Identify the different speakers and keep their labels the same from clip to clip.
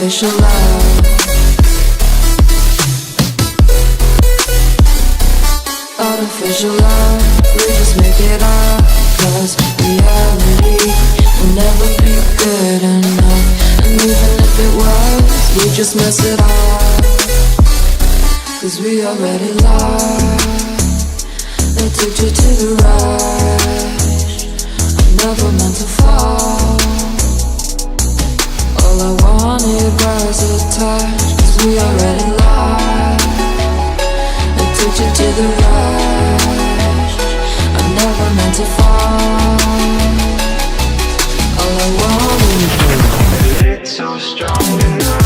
Speaker 1: artificial love. Artificial love, we just make it up. Cause reality will never be good enough. And even if it was, we just mess it up. Cause we already lost. They took you to the rush. I never meant to fall. All I wanted was a touch. Cause we already lost. They took you to the rush. I never meant to fall. All I wanted was a little stronger now.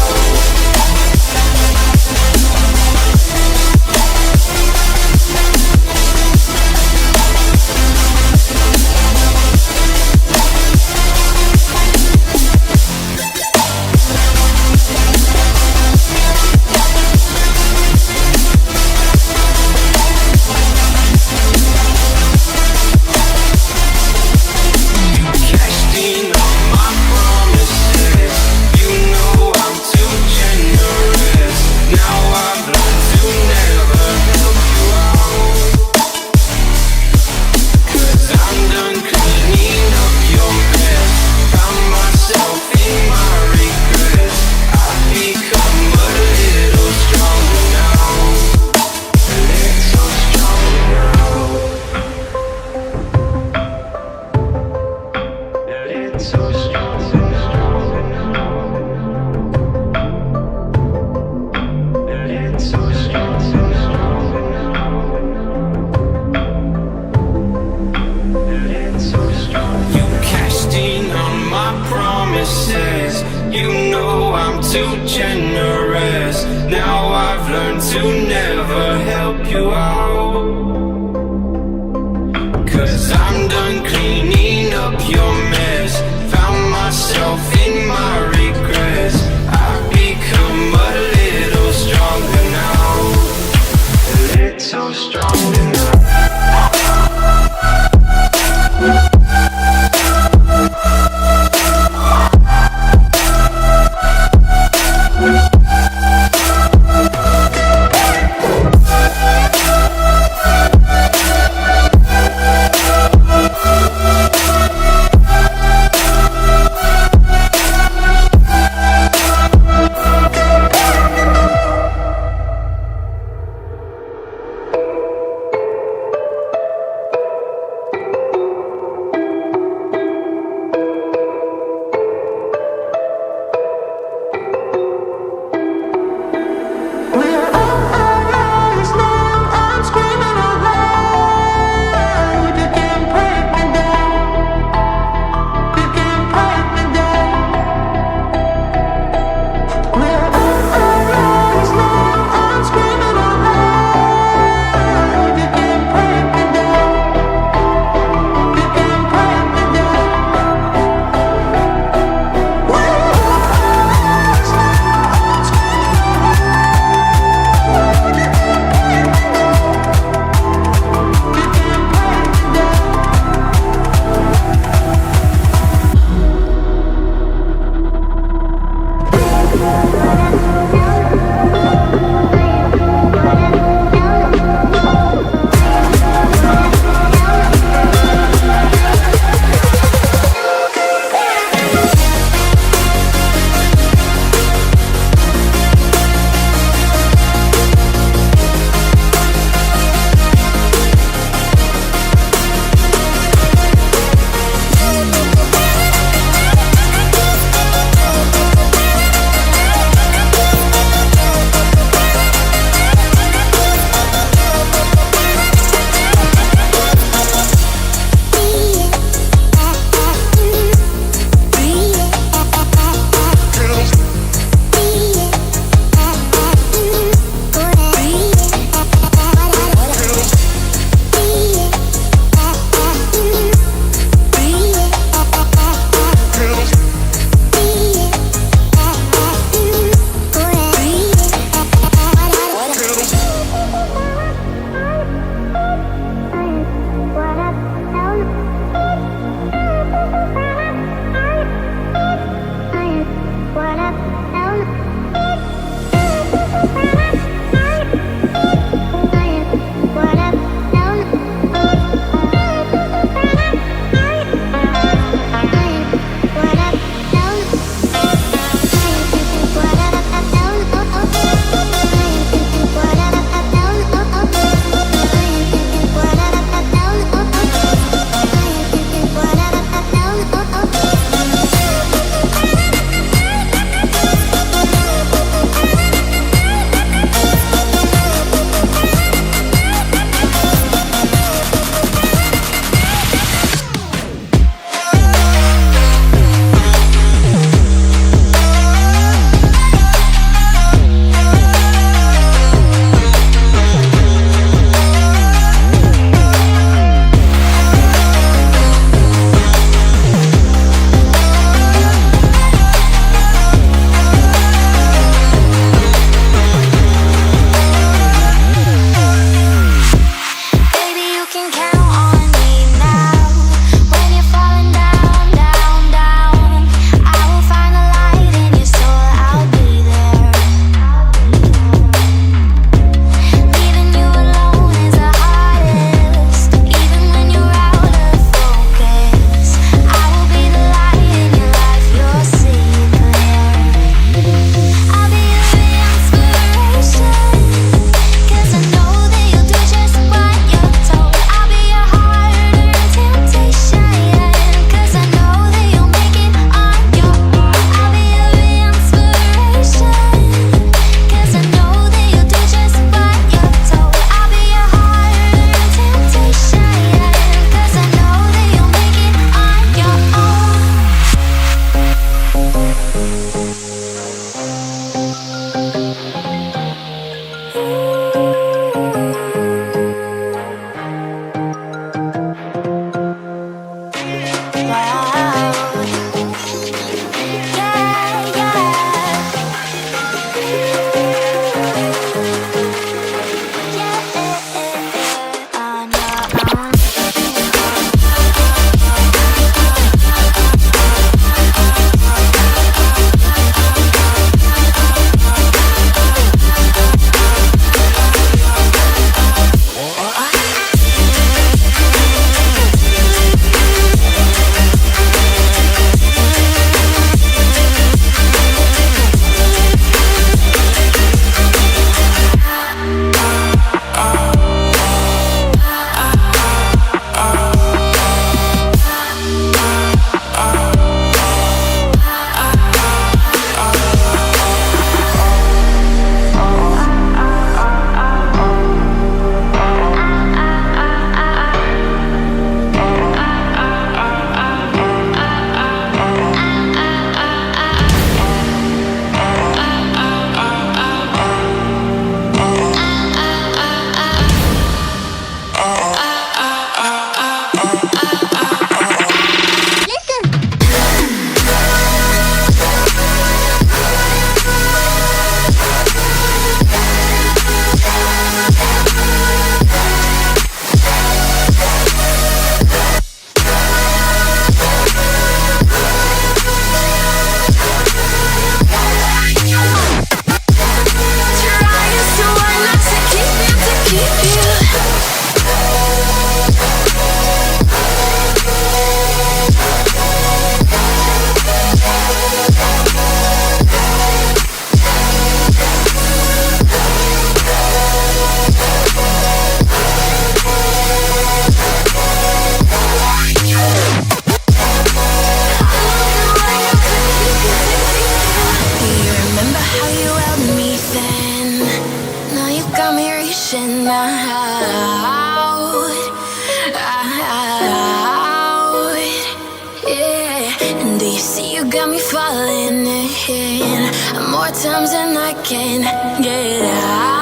Speaker 1: Yeah, and do you see you got me falling in more times than I can get out.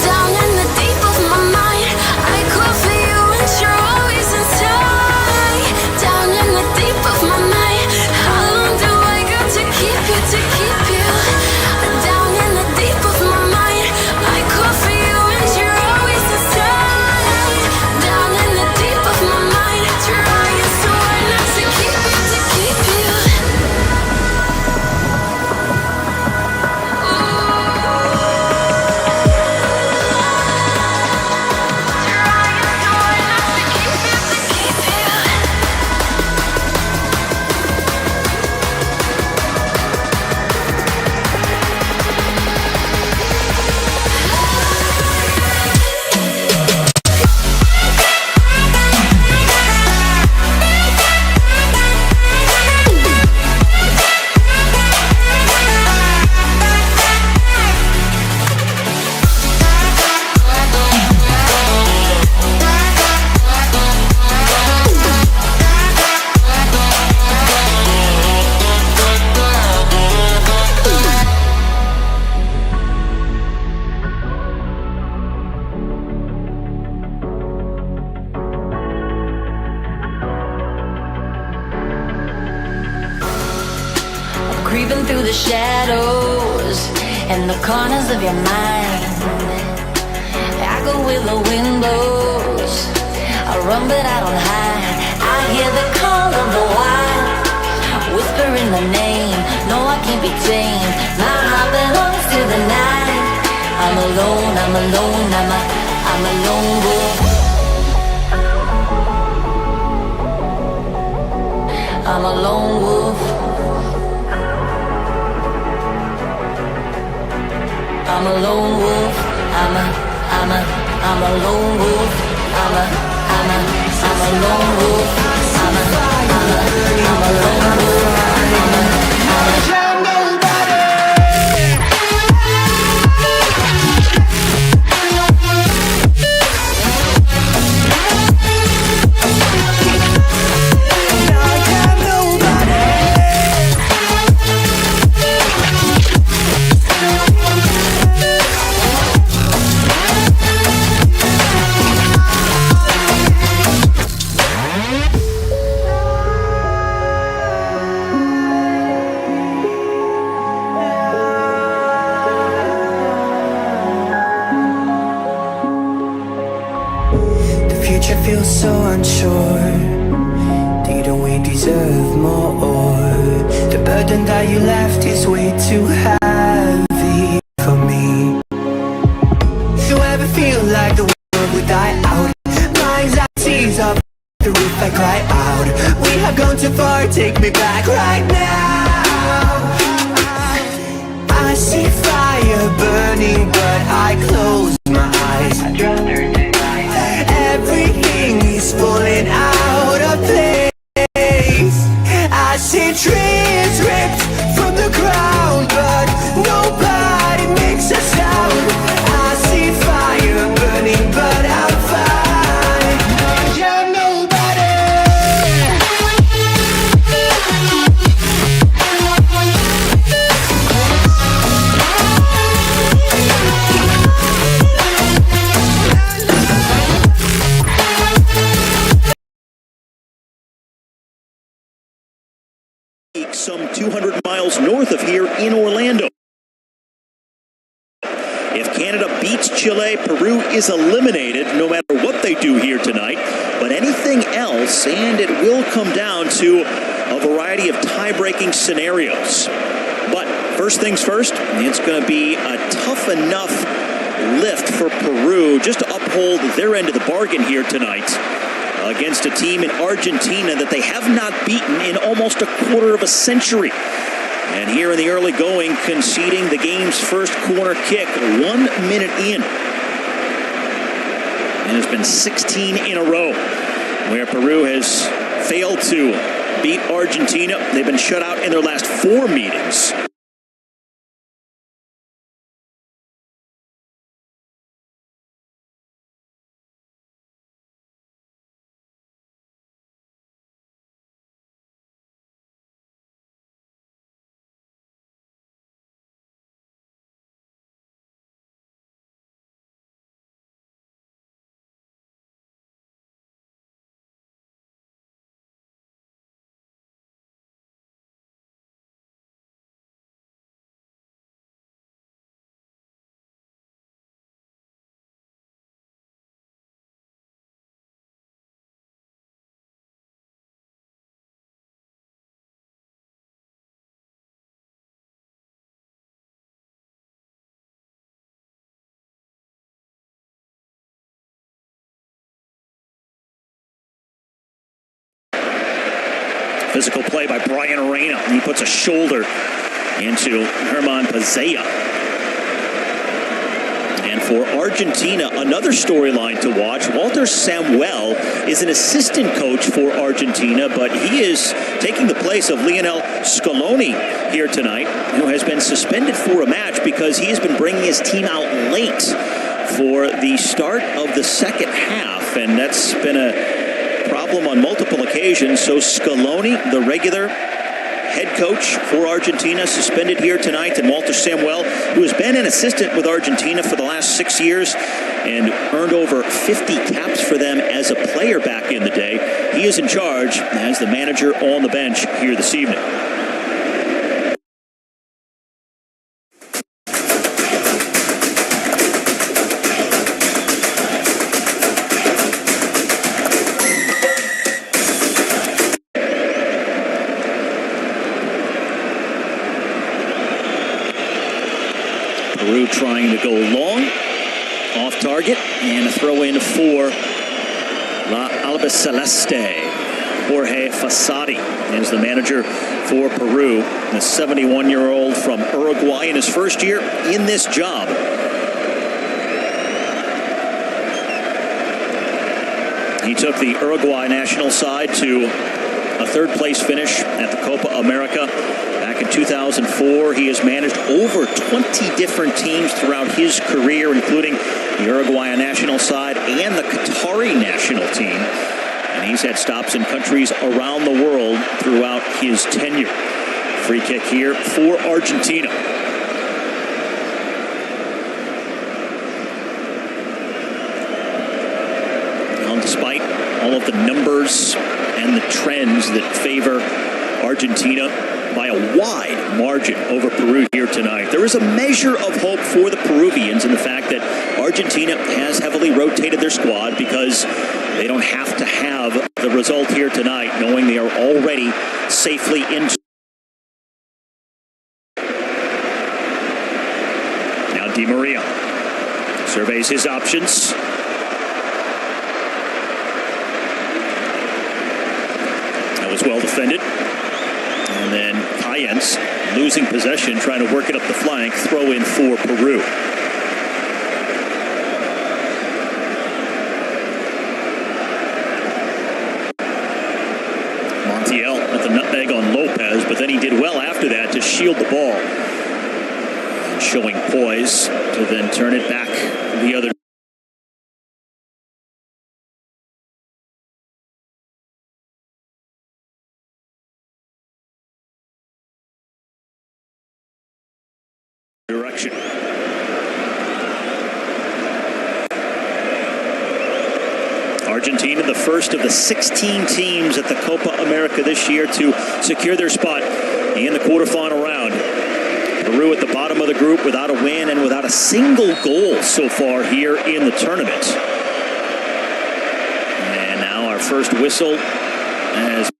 Speaker 1: Down in the deep of my mind, I call for you and you're always inside. Down in the deep of my mind, how long do I got to keep you, to keep you? Down in the deep of my mind, I call for you and you're always inside. Down in the deep of my mind, trying so hard not to keep you, to keep you.
Speaker 2: Creeping through the shadows and the corners of your mind. I go with the wind blows, I run but I don't hide. I hear the call of the wild, whispering the name. No, I can't be tamed. My heart belongs to the night. I'm alone, I'm alone, I'm a lone wolf. I'm a lone wolf. I'm a lone wolf. I'm a lone wolf. I'm a lone wolf. I'm a lone wolf.
Speaker 3: Feel so unsure. Didn't we deserve more? The burden that you left is way too heavy for me. Do you ever feel like the world would die out? My anxieties up the roof, I cry out. We have gone too far, take me back right now. I see fire burning, but I close my eyes. I'd rather deny everything is falling out of place. I see trees ripped from the ground, but nobody makes a sound. I see fire burning, but I'm fine. I'm nobody.
Speaker 4: Some 200 miles north of here in Orlando. If Canada beats Chile, Peru is eliminated no matter what they do here tonight. But anything else, and it will come down to a variety of tie-breaking scenarios. But first things first, it's going to be a tough enough lift for Peru just to uphold their end of the bargain here tonight against a team in Argentina that they have not beaten in almost a quarter of a century. And here in the early going, conceding the game's first corner kick 1 minute in. And it's been 16 in a row where Peru has failed to beat Argentina. They've been shut out in their last 4 meetings. Physical play by Brian Reina. He puts a shoulder into Herman Pazea. And for Argentina, another storyline to watch. Walter Samuel is an assistant coach for Argentina, but he is taking the place of Lionel Scaloni here tonight, who has been suspended for a match because he has been bringing his team out late for the start of the second half, and that's been a problem on multiple occasions. So Scaloni, the regular head coach for Argentina, suspended here tonight, and Walter Samuel, who has been an assistant with Argentina for the last 6 years and earned over 50 caps for them as a player back in the day. He is in charge as the manager on the bench here this evening. Peru trying to go long, off target, and a throw in for La Albiceleste. Jorge Fasadi is the manager for Peru, the 71-year-old from Uruguay in his first year in this job. He took the Uruguay national side to a third-place finish at the Copa America back in 2004. He has managed over 20 different teams throughout his career, including the Uruguayan national side and the Qatari national team. And he's had stops in countries around the world throughout his tenure. Free kick here for Argentina. Now, despite all of the numbers and the trends that favor Argentina by a wide margin over Peru here tonight, there is a measure of hope for the Peruvians in the fact that Argentina has heavily rotated their squad because they don't have to have the result here tonight, knowing they are already safely in. Now Di Maria surveys his options. That was well defended. And then Cayens losing possession, trying to work it up the flank. Throw in for Peru. Montiel at the nutmeg on Lopez, but then he did well after that to shield the ball. Showing poise to then turn it back the other. Direction. Argentina, the first of the 16 teams at the Copa America this year to secure their spot in the quarterfinal round. Peru at the bottom of the group without a win and without a single goal so far here in the tournament. And now our first whistle as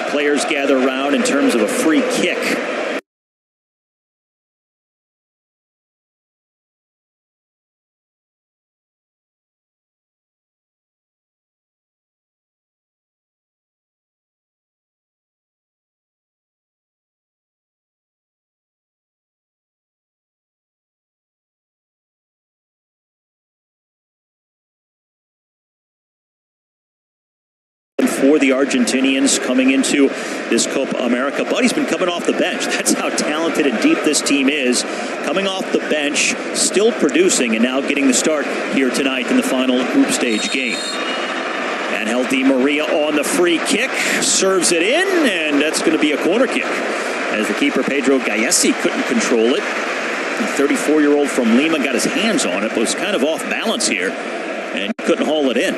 Speaker 4: players gather around in terms of a free kick. For the Argentinians coming into this Copa America. Buddy's been coming off the bench. That's how talented and deep this team is. Coming off the bench, still producing, and now getting the start here tonight in the final group stage game. Angel Di Maria on the free kick, serves it in, and that's going to be a corner kick, as the keeper Pedro Gallesi couldn't control it. The 34-year-old from Lima got his hands on it, but was kind of off balance here, and couldn't haul it in.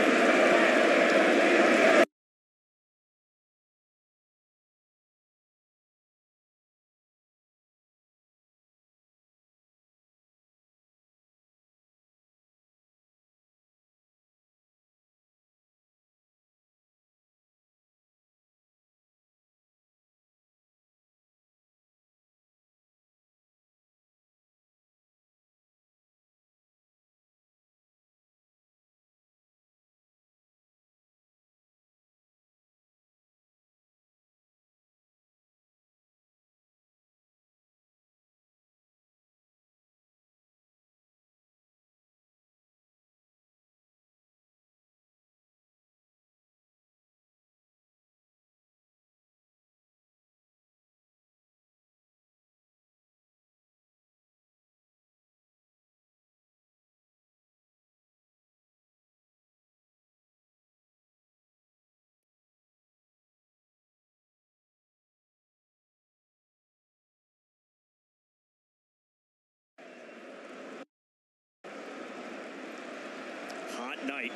Speaker 4: hot night.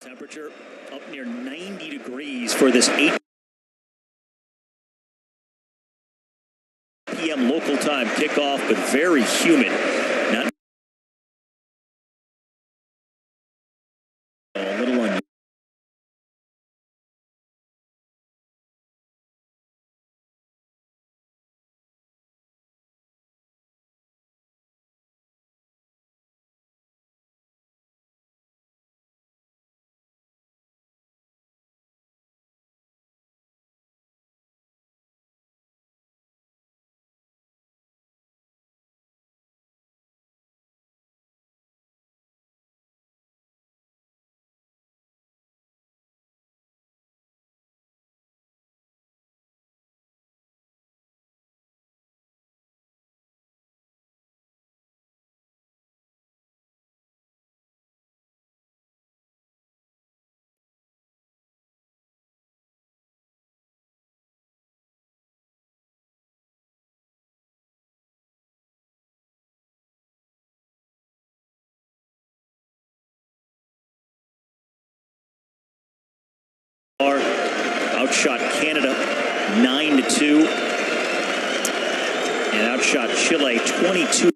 Speaker 4: Temperature up near 90 degrees for this 8 p.m. local time kickoff, but very humid. Not a little unusual. Outshot Canada 9-2 and outshot Chile 22.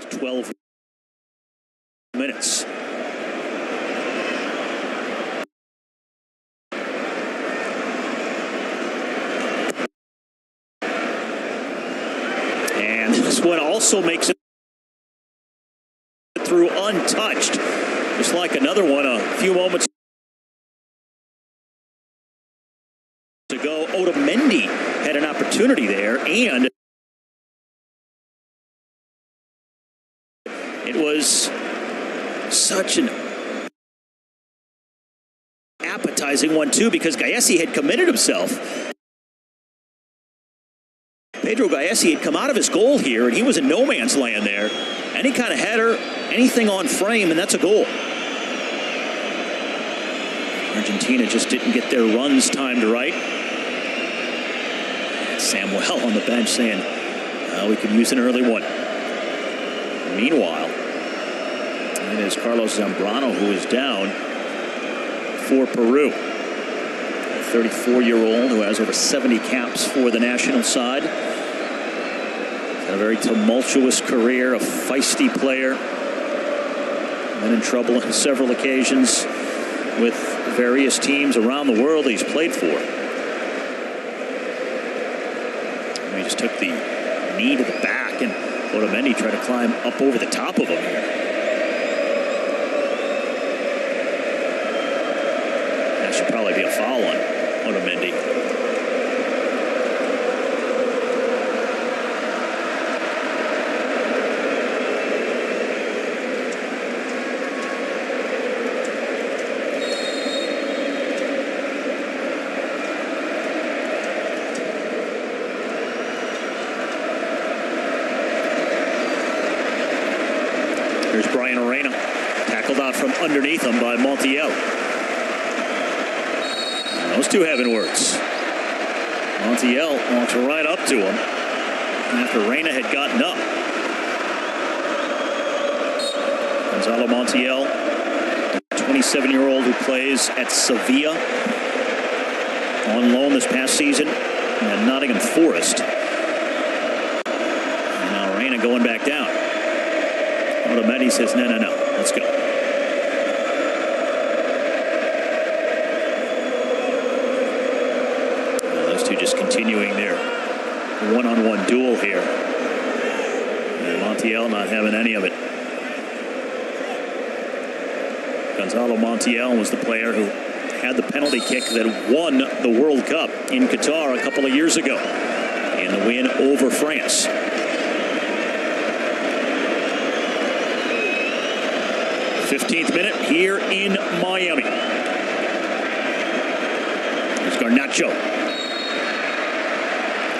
Speaker 4: Twelve minutes. And this one also makes it through untouched. Just like another one a few moments ago. Otamendi had an opportunity there, and it was such an appetizing one, too, because Gallesi had committed himself. Pedro Gallesi had come out of his goal here, and he was in no man's land there. Any kind of header, anything on frame, and that's a goal. Argentina just didn't get their runs timed right. Samuel on the bench saying, we could use an early one. Meanwhile, it is Carlos Zambrano who is down. for Peru. 34-year-old who has over 70 caps for the national side. Had a very tumultuous career, a feisty player. Been in trouble on several occasions with various teams around the world he's played for. And he just took the knee to the back, and Otamendi tried to climb up over the top of him here. That should probably be a foul on Otamendi. Here's Brian Arena, tackled out from underneath him by Montiel. Those two having words. Montiel walks right up to him after Reina had gotten up. Gonzalo Montiel, a 27-year-old who plays at Sevilla on loan this past season at Nottingham Forest. And now Reina going back down. Otamendi says, no, let's go. Those two just continuing their one-on-one duel here. And Montiel not having any of it. Gonzalo Montiel was the player who had the penalty kick that won the World Cup in Qatar a couple of years ago in the win over France. 15th minute here in Miami. There's Garnacho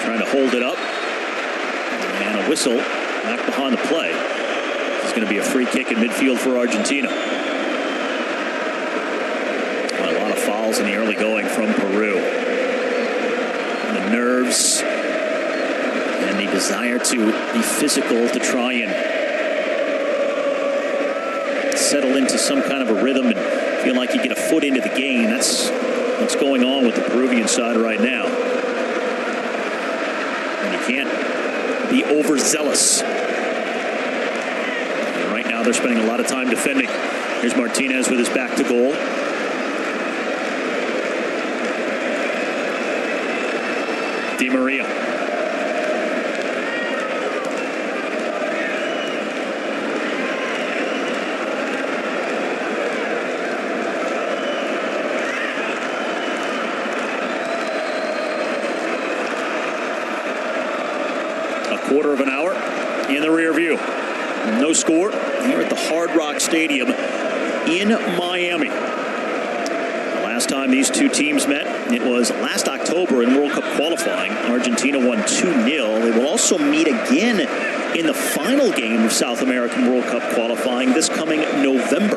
Speaker 4: trying to hold it up, and a whistle back behind the play. This is going to be a free kick in midfield for Argentina. A lot of fouls in the early going from Peru. And the nerves and the desire to be physical to try and settle into some kind of a rhythm and feel like you get a foot into the game. That's what's going on with the Peruvian side right now. And you can't be overzealous. And right now they're spending a lot of time defending. Here's Martinez with his back to goal. Di Maria. Quarter of an hour in the rear view. No score here at the Hard Rock Stadium in Miami. The last time these two teams met, it was last October in World Cup qualifying. Argentina won 2-0. They will also meet again in the final game of South American World Cup qualifying this coming November.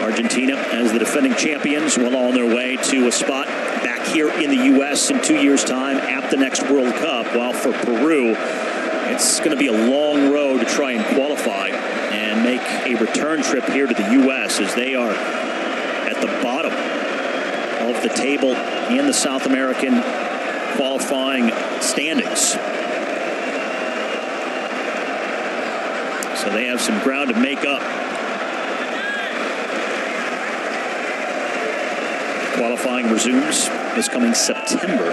Speaker 4: Argentina, as the defending champions, well on their way to a spot back here in the U.S. in 2 years' time at the next World Cup, while for Peru, it's going to be a long road to try and qualify and make a return trip here to the U.S. as they are at the bottom of the table in the South American qualifying standings. So they have some ground to make up. Qualifying resumes this coming September.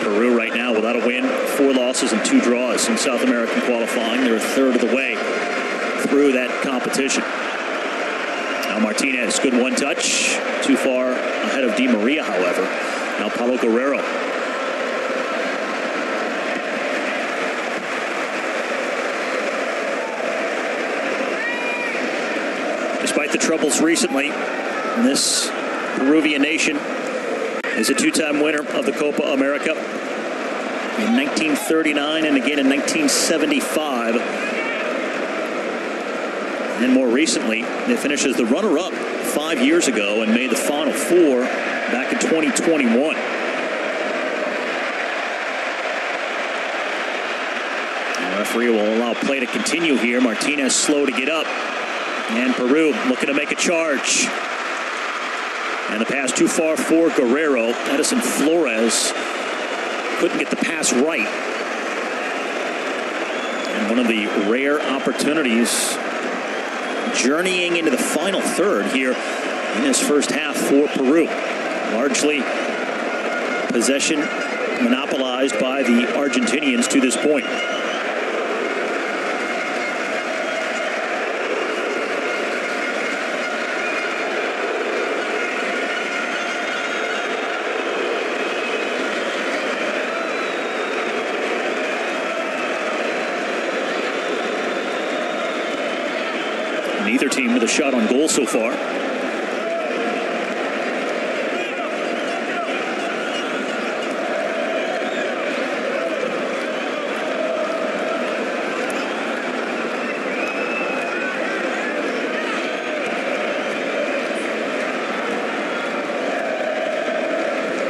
Speaker 4: Peru right now without a win, 4 losses and 2 draws in South American qualifying. They're a third of the way through that competition. Now Martinez, good one touch. Too far ahead of Di Maria, however. Now Paulo Guerrero. Despite the troubles recently, this Peruvian nation is a 2-time winner of the Copa America in 1939 and again in 1975. And more recently, they finished as the runner-up 5 5 years ago and made the Final Four back in 2021. The referee will allow play to continue here. Martinez slow to get up. And Peru looking to make a charge. And the pass too far for Guerrero. Edison Flores couldn't get the pass right. And one of the rare opportunities journeying into the final third here in this first half for Peru. Largely possession monopolized by the Argentinians to this point. Neither team with a shot on goal so far.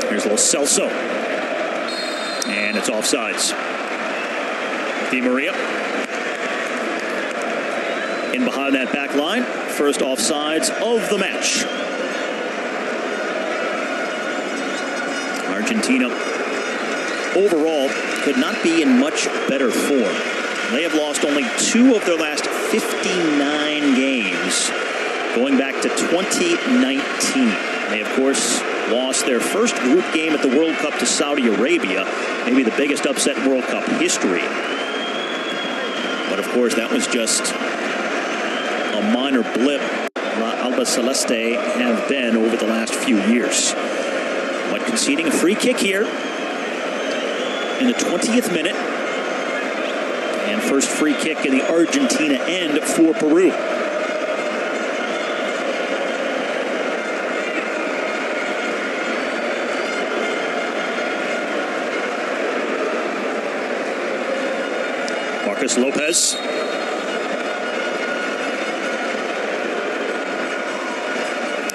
Speaker 4: Here's a little Celso. And it's offsides. Di Maria. In behind that back line. First offsides of the match. Argentina overall could not be in much better form. They have lost only 2 of their last 59 games going back to 2019. They, of course, lost their first group game at the World Cup to Saudi Arabia, maybe the biggest upset in World Cup history. But, of course, that was just a minor blip. Alba Celeste have been over the last few years. But conceding a free kick here in the 20th minute. And first free kick in the Argentina end for Peru. Marcus Lopez.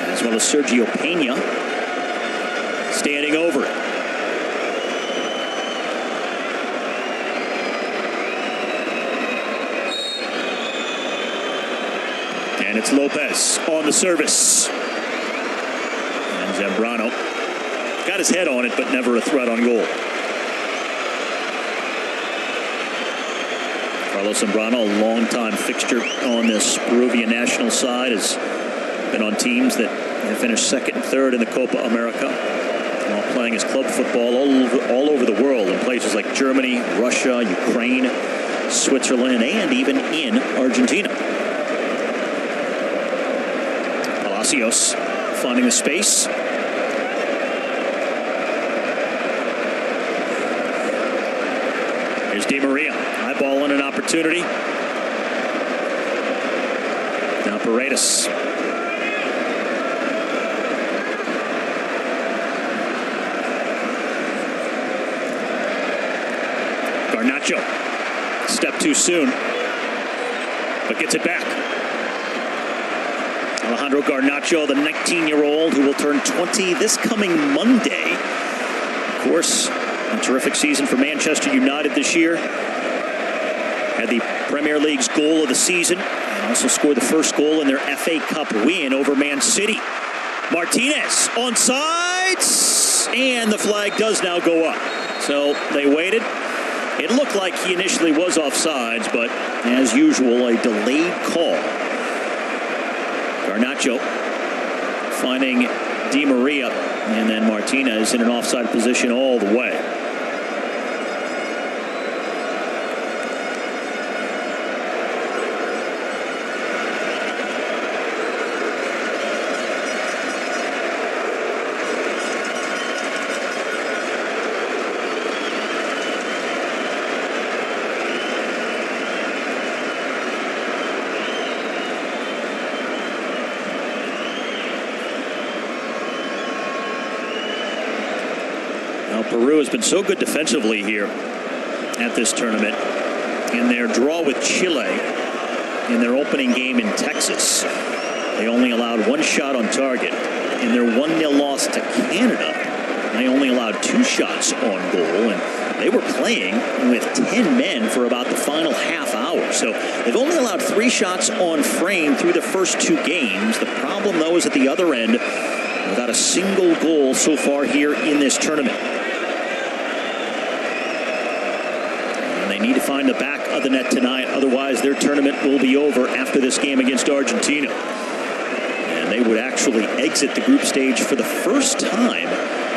Speaker 4: As well as Sergio Pena standing over it. And it's Lopez on the service. And Zambrano got his head on it, but never a threat on goal. Carlos Zambrano, a longtime fixture on this Peruvian national side, has been on teams that have finished second and third in the Copa America, while playing his club football all over the world in places like Germany, Russia, Ukraine, Switzerland, and even in Argentina. Palacios finding the space. Here's Di Maria, eyeballing an opportunity. Now Paredes. Garnacho, step too soon, but gets it back. Alejandro Garnacho, the 19-year-old who will turn 20 this coming Monday. Of course, a terrific season for Manchester United this year. Had the Premier League's goal of the season and also scored the first goal in their FA Cup win over Man City. Martinez onsides, and the flag does now go up. So they waited. It looked like he initially was offsides, but as usual, a delayed call. Garnacho finding Di Maria, and then Martinez in an offside position all the way. Peru has been so good defensively here at this tournament. In their draw with Chile in their opening game in Texas, They only allowed one shot on target. In their 1-0 loss to Canada, they only allowed 2 shots on goal, and they were playing with 10 men for about the final half hour. So they've only allowed 3 shots on frame through the first 2 games. The problem, though, is at the other end, without a single goal so far here in this tournament. And they need to find the back of the net tonight. Otherwise, their tournament will be over after this game against Argentina. And they would actually exit the group stage for the first time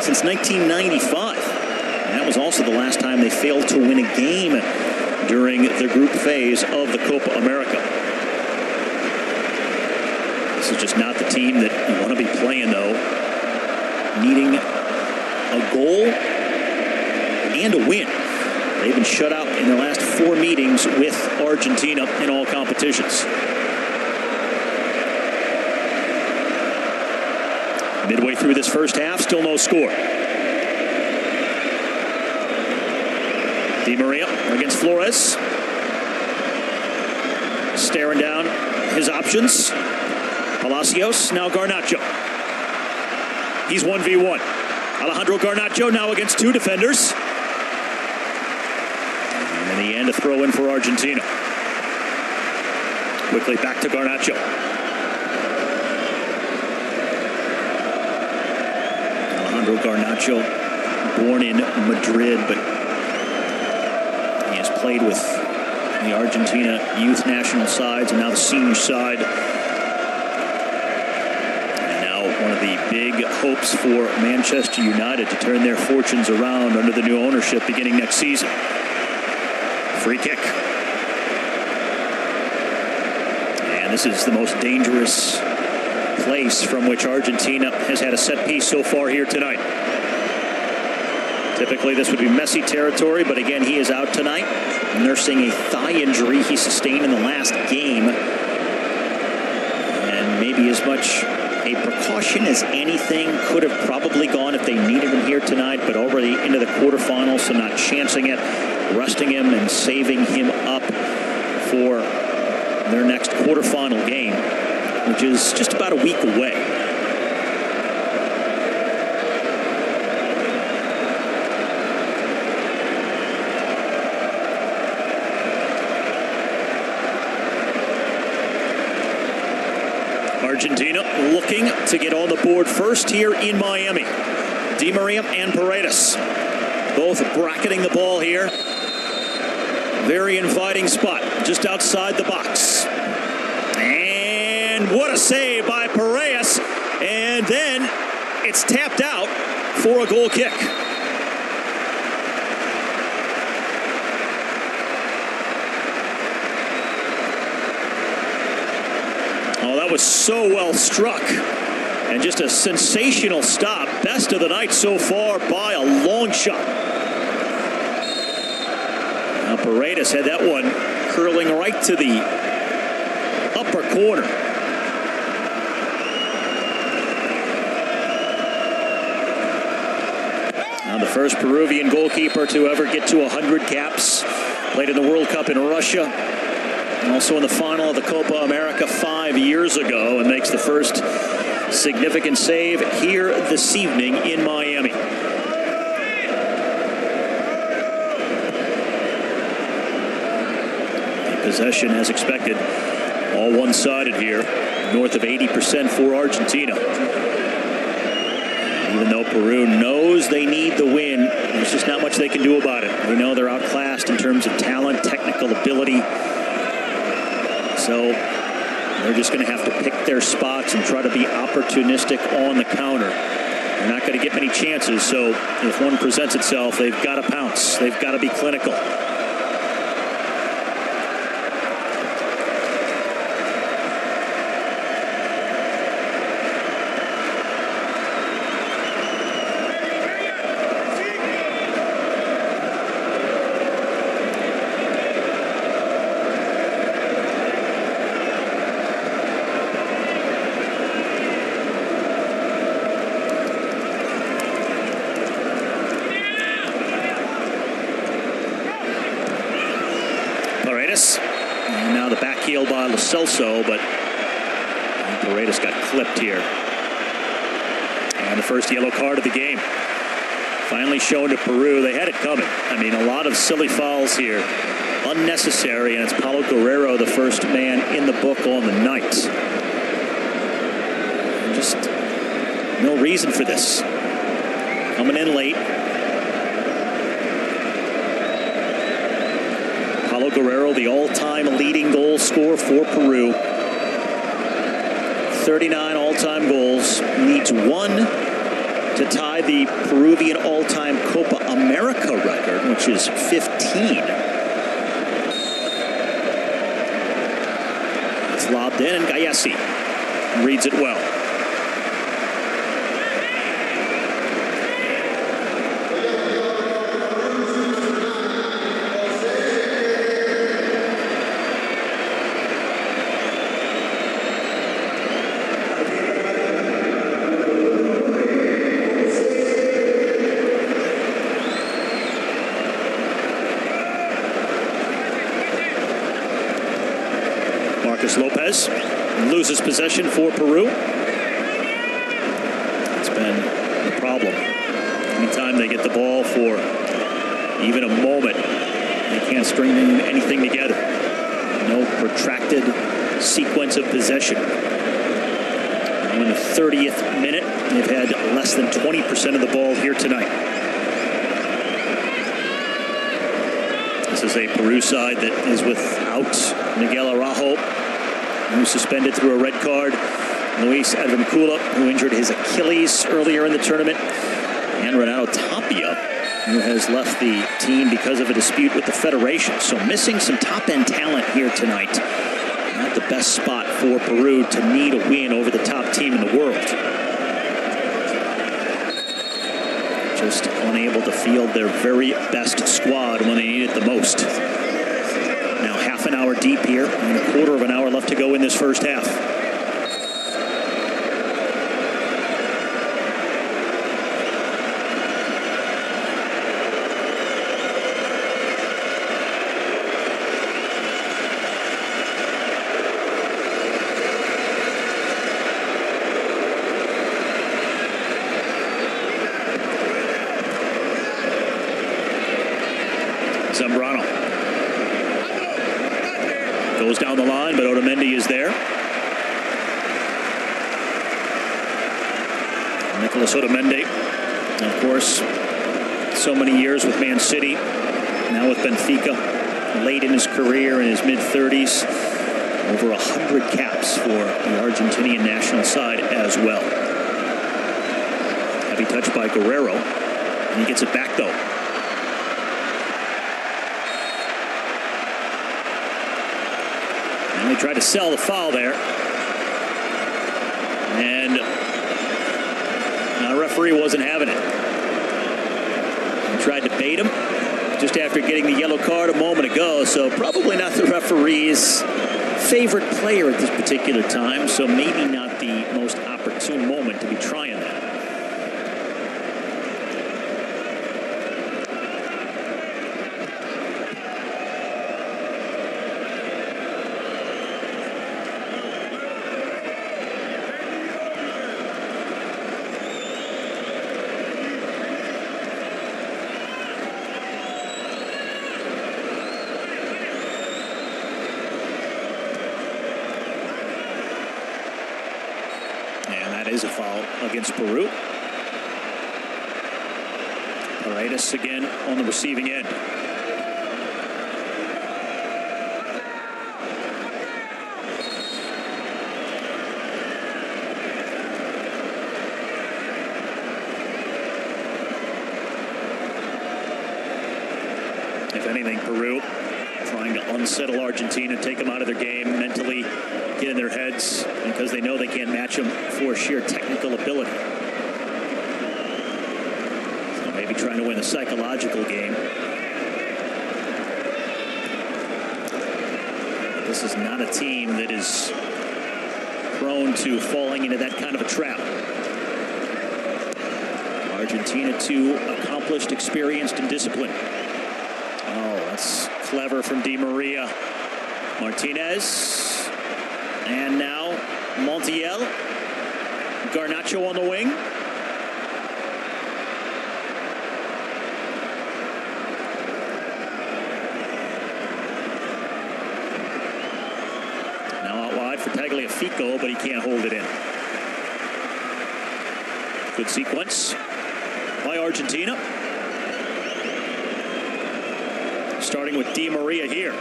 Speaker 4: since 1995. And that was also the last time they failed to win a game during the group phase of the Copa America. This is just not the team that you want to be playing, though. Needing a goal and a win. They've been shut out in their last 4 meetings with Argentina in all competitions. Midway through this first half, still no score. Di Maria against Flores. Staring down his options. Palacios, now Garnacho. He's 1v1. Alejandro Garnacho now against 2 defenders. And in the end, a throw in for Argentina. Quickly back to Garnacho. Alejandro Garnacho, born in Madrid, but he has played with the Argentina youth national sides and now the senior side. And now one of the big hopes for Manchester United to turn their fortunes around under the new ownership beginning next season. Free kick. And this is the most dangerous place from which Argentina has had a set piece so far here tonight. Typically this would be Messi territory, but again he is out tonight, nursing a thigh injury he sustained in the last game. And maybe as much a precaution as anything, could have probably gone if they needed him here tonight, but already into the quarterfinals, so not chancing it, resting him and saving him up for their next quarterfinal game, which is just about a week away. Argentina looking to get on the board first here in Miami. Di Maria and Paredes both bracketing the ball here. Very inviting spot just outside the box. And what a save by Paredes. And then it's tapped out for a goal kick. Oh, that was so well struck. And just a sensational stop. Best of the night so far by a long shot. Now Paredes had that one curling right to the upper corner. Now the first Peruvian goalkeeper to ever get to 100 caps. Played in the World Cup in Russia. And also in the final of the Copa America 5 years ago, and makes the first significant save here this evening in Miami. The possession, as expected, all one-sided here, north of 80% for Argentina. Even though Peru knows they need the win, there's just not much they can do about it. We know they're outclassed in terms of talent, technical ability. So they're just going to have to pick their spots and try to be opportunistic on the counter. They're not going to get many chances, so if one presents itself, they've got to pounce. They've got to be clinical. And now the back heel by Lo Celso, but Paredes got clipped here. And the first yellow card of the game. Finally shown to Peru. They had it coming. I mean, a lot of silly fouls here. Unnecessary, and it's Paulo Guerrero, the first man in the book on the night. Just no reason for this. Coming in late. Paulo Guerrero, the all-time leading goal scorer for Peru. 39 all-time goals. Needs one to tie the Peruvian all-time Copa America record, which is 15. It's lobbed in, and Gallesi reads it well. Lopez loses possession for Peru. It's been the problem. Anytime they get the ball for even a moment, they can't string anything together. No protracted sequence of possession. Now in the 30th minute, they've had less than 20% of the ball here tonight. This is a Peru side that is without Miguel Araujo, who's suspended through a red card. Luis Advincula, who injured his Achilles earlier in the tournament. And Renato Tapia, who has left the team because of a dispute with the Federation. So missing some top-end talent here tonight. Not the best spot for Peru to need a win over the top team in the world. Just unable to field their very best squad when they need it the most. Now half an hour deep here, and a quarter of an hour left to go in this first half. Zambrano goes down the line, but Otamendi is there. Nicolas Otamendi, of course, so many years with Man City, now with Benfica, late in his career, in his mid-30s, over 100 caps for the Argentinian national side as well. Heavy touch by Guerrero, and he gets it back though. They tried to sell the foul there. And the referee wasn't having it. He tried to bait him just after getting the yellow card a moment ago. So probably not the referee's favorite player at this particular time. So maybe not the most opportune moment to be trying that. Is a foul against Peru. Paredes again on the receiving end. If anything, Peru trying to unsettle Argentina, take them out of their game mentally, get in their heads, because they know they can't match them for sheer technical ability. So maybe trying to win a psychological game. This is not a team that is prone to falling into that kind of a trap. Argentina too accomplished, experienced, and disciplined. Oh, that's clever from Di Maria. Martinez. And now Montiel. Garnacho on the wing. Now out wide for Tagliafico, but he can't hold it in. Good sequence by Argentina. Starting with Di Maria here.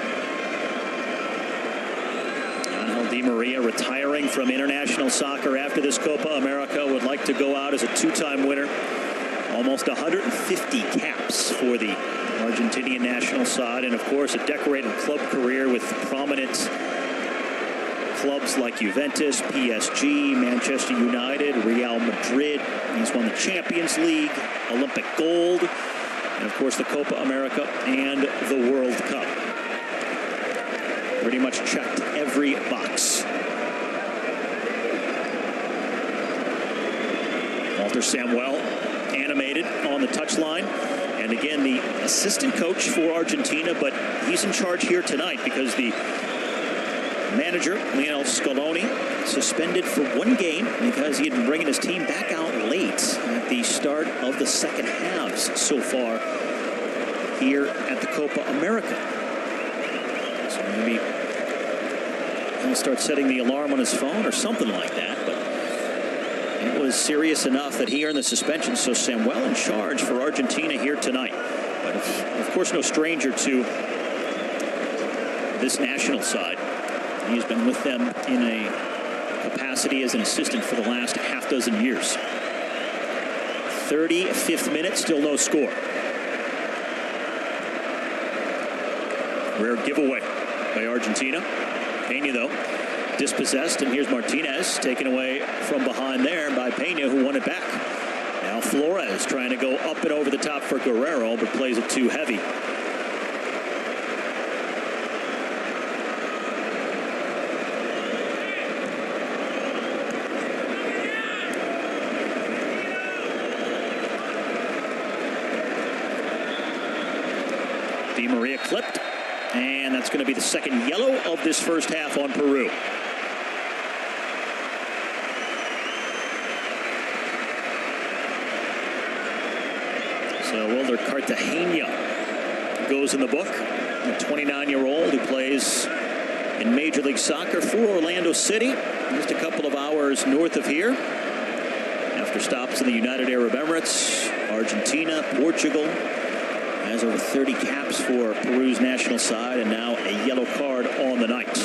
Speaker 4: Angel Di Maria retiring from international soccer after this Copa America. Would like to go out as a two-time winner. Almost 150 caps for the Argentinian national side. And, of course, a decorated club career with prominent clubs like Juventus, PSG, Manchester United, Real Madrid. He's won the Champions League, Olympic gold, and, of course, the Copa America and the World Cup. Pretty much checked every box. Walter Samuel animated on the touchline. And again, the assistant coach for Argentina, but he's in charge here tonight because the manager, Lionel Scaloni, suspended for one game because he had been bringing his team back out late at the start of the second halves so far here at the Copa America. So maybe he'll start setting the alarm on his phone or something like that. But it was serious enough that he earned the suspension. So Samuel in charge for Argentina here tonight. But of course, no stranger to this national side. He's been with them in a capacity as an assistant for the last half dozen years. 35th minute, still no score. Rare giveaway by Argentina. Peña, though, dispossessed, and here's Martinez taken away from behind there by Peña, who won it back. Now Flores trying to go up and over the top for Guerrero, but plays it too heavy. Di Maria clipped, and that's going to be the second yellow of this first half on Peru. So Wilder Cartagena goes in the book, a 29-year-old who plays in Major League Soccer for Orlando City, just a couple of hours north of here. After stops in the United Arab Emirates, Argentina, Portugal. Has over 30 caps for Peru's national side, and now a yellow card on the night.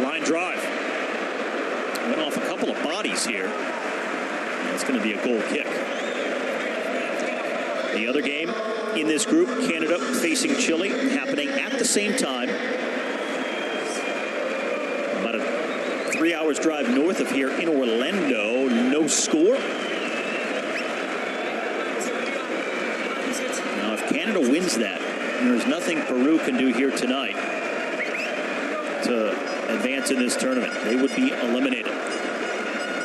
Speaker 4: Line drive. Went off a couple of bodies here. And it's going to be a goal kick. The other game in this group, Canada facing Chile, happening at the same time. About a 3 hours drive north of here in Orlando. No score. Now, if Canada wins that, there's nothing Peru can do here tonight to advance in this tournament. They would be eliminated.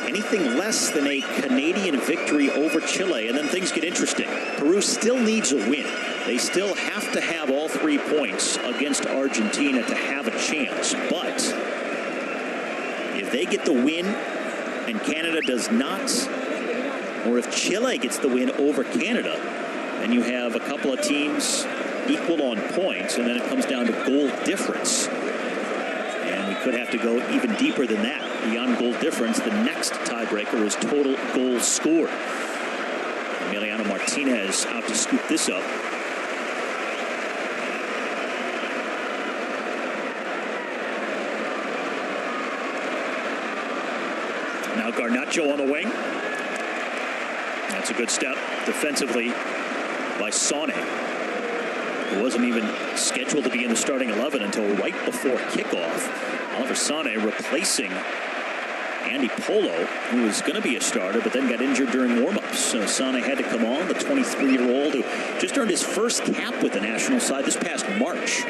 Speaker 4: Anything less than a Canadian victory over Chile, and then things get interesting. Peru still needs a win. They still have to have all 3 points against Argentina to have a chance. But if they get the win and Canada does not, or if Chile gets the win over Canada, then you have a couple of teams equal on points, and then it comes down to goal difference. And we could have to go even deeper than that. Beyond goal difference, the next tiebreaker is total goals scored. Emiliano Martinez out to scoop this up. Now Garnacho on the wing. That's a good step defensively by Sane, who wasn't even scheduled to be in the starting 11 until right before kickoff. Oliver Sane replacing Andy Polo, who was going to be a starter, but then got injured during warm-ups. So Sane had to come on, the 23-year-old who just earned his first cap with the national side this past March.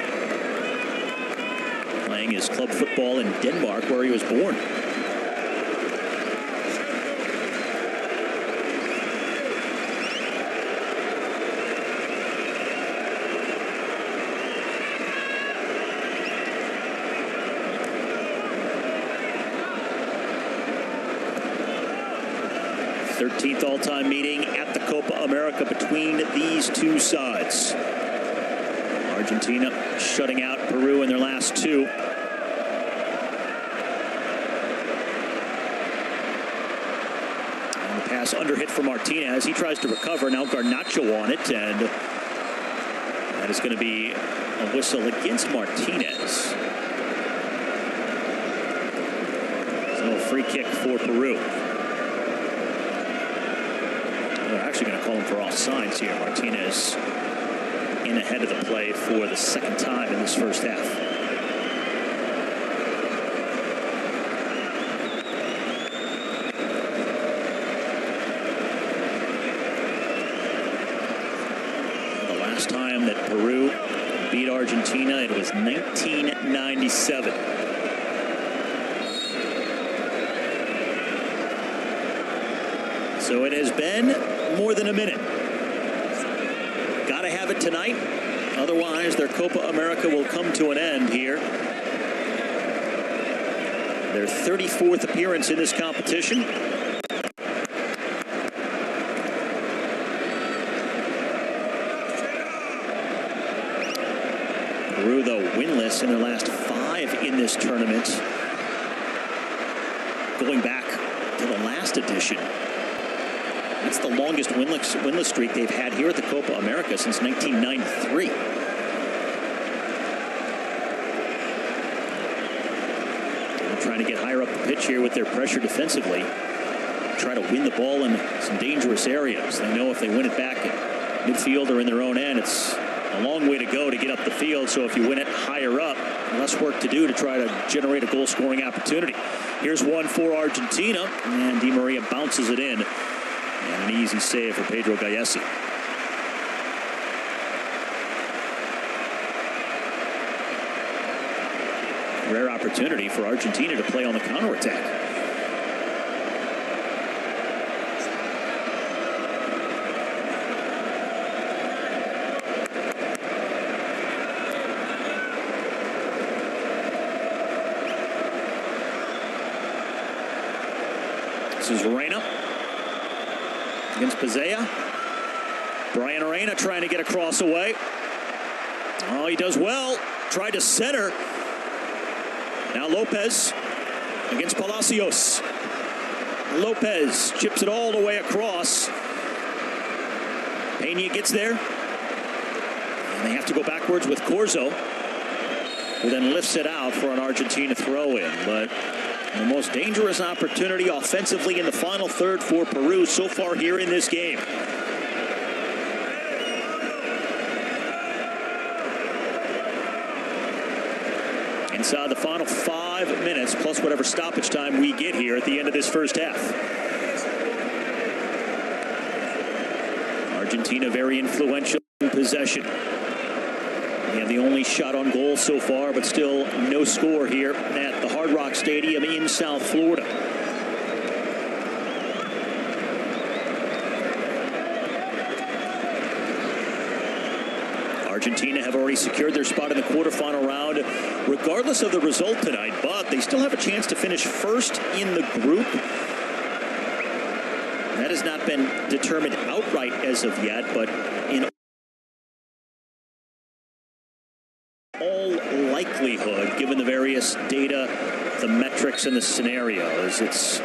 Speaker 4: playing his club football in Denmark, where he was born. The 13th all-time meeting at the Copa America between these two sides. Argentina shutting out Peru in their last two. And the pass under hit for Martinez. He tries to recover. Now Garnacho on it, and that is going to be a whistle against Martinez. So a free kick for Peru. They're actually going to call him for offsides here. Martinez in ahead of the play for the second time in this first half. The last time that Peru beat Argentina, it was 1997. So it has been more than a minute. Got to have it tonight. Otherwise, their Copa America will come to an end here. Their 34th appearance in this competition. Peru, though, winless in their last 5 in this tournament. Going back to the last edition. It's the longest winless streak they've had here at the Copa America since 1993. They're trying to get higher up the pitch here with their pressure defensively. Try to win the ball in some dangerous areas. They know if they win it back at midfield or in their own end, it's a long way to go to get up the field. So if you win it higher up, less work to do to try to generate a goal-scoring opportunity. Here's one for Argentina, and Di Maria bounces it in. And an easy save for Pedro Gallesi. Rare opportunity for Argentina to play on the counterattack. This is Reina against Pazea. Brian Reina trying to get a cross away. Oh, he does well. Tried to center. Now Lopez against Palacios. Lopez chips it all the way across. Peña gets there. And they have to go backwards with Corzo, who then lifts it out for an Argentina throw-in. But the most dangerous opportunity offensively in the final third for Peru so far here in this game. Inside the final 5 minutes, plus whatever stoppage time we get here at the end of this first half. Argentina very influential in possession. They have the only shot on goal so far, but still no score here at the Hard Rock Stadium in South Florida. Argentina have already secured their spot in the quarterfinal round, regardless of the result tonight, but they still have a chance to finish first in the group. That has not been determined outright as of yet, but in all likelihood, given the various data, the metrics, and the scenarios, it's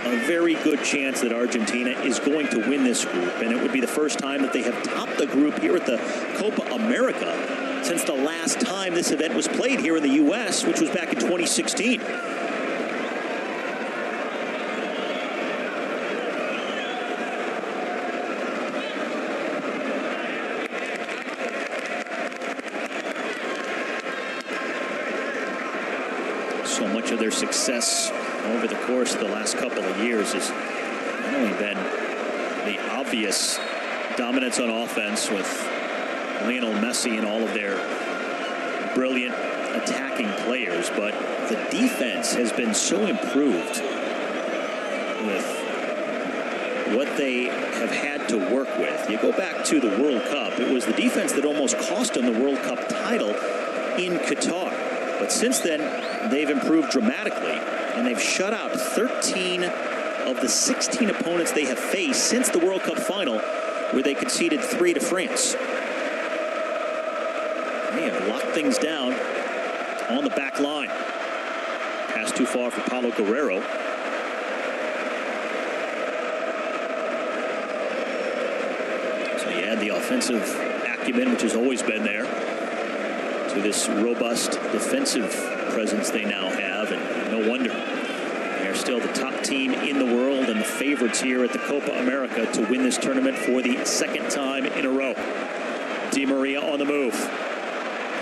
Speaker 4: a very good chance that Argentina is going to win this group, and it would be the first time that they have topped the group here at the Copa America since the last time this event was played here in the U.S., which was back in 2016. So much of their success over the course of the last couple of years has not only been the obvious dominance on offense with Lionel Messi and all of their brilliant attacking players, but the defense has been so improved with what they have had to work with. You go back to the World Cup, it was the defense that almost cost them the World Cup title in Qatar. But since then, they've improved dramatically, and they've shut out 13 of the 16 opponents they have faced since the World Cup final, where they conceded 3 to France. They have locked things down on the back line. Pass too far for Paulo Guerrero. So you add the offensive acumen, which has always been there, to this robust defensive presence they now have, and no wonder they're still the top team in the world and the favorites here at the Copa America to win this tournament for the second time in a row. Di Maria on the move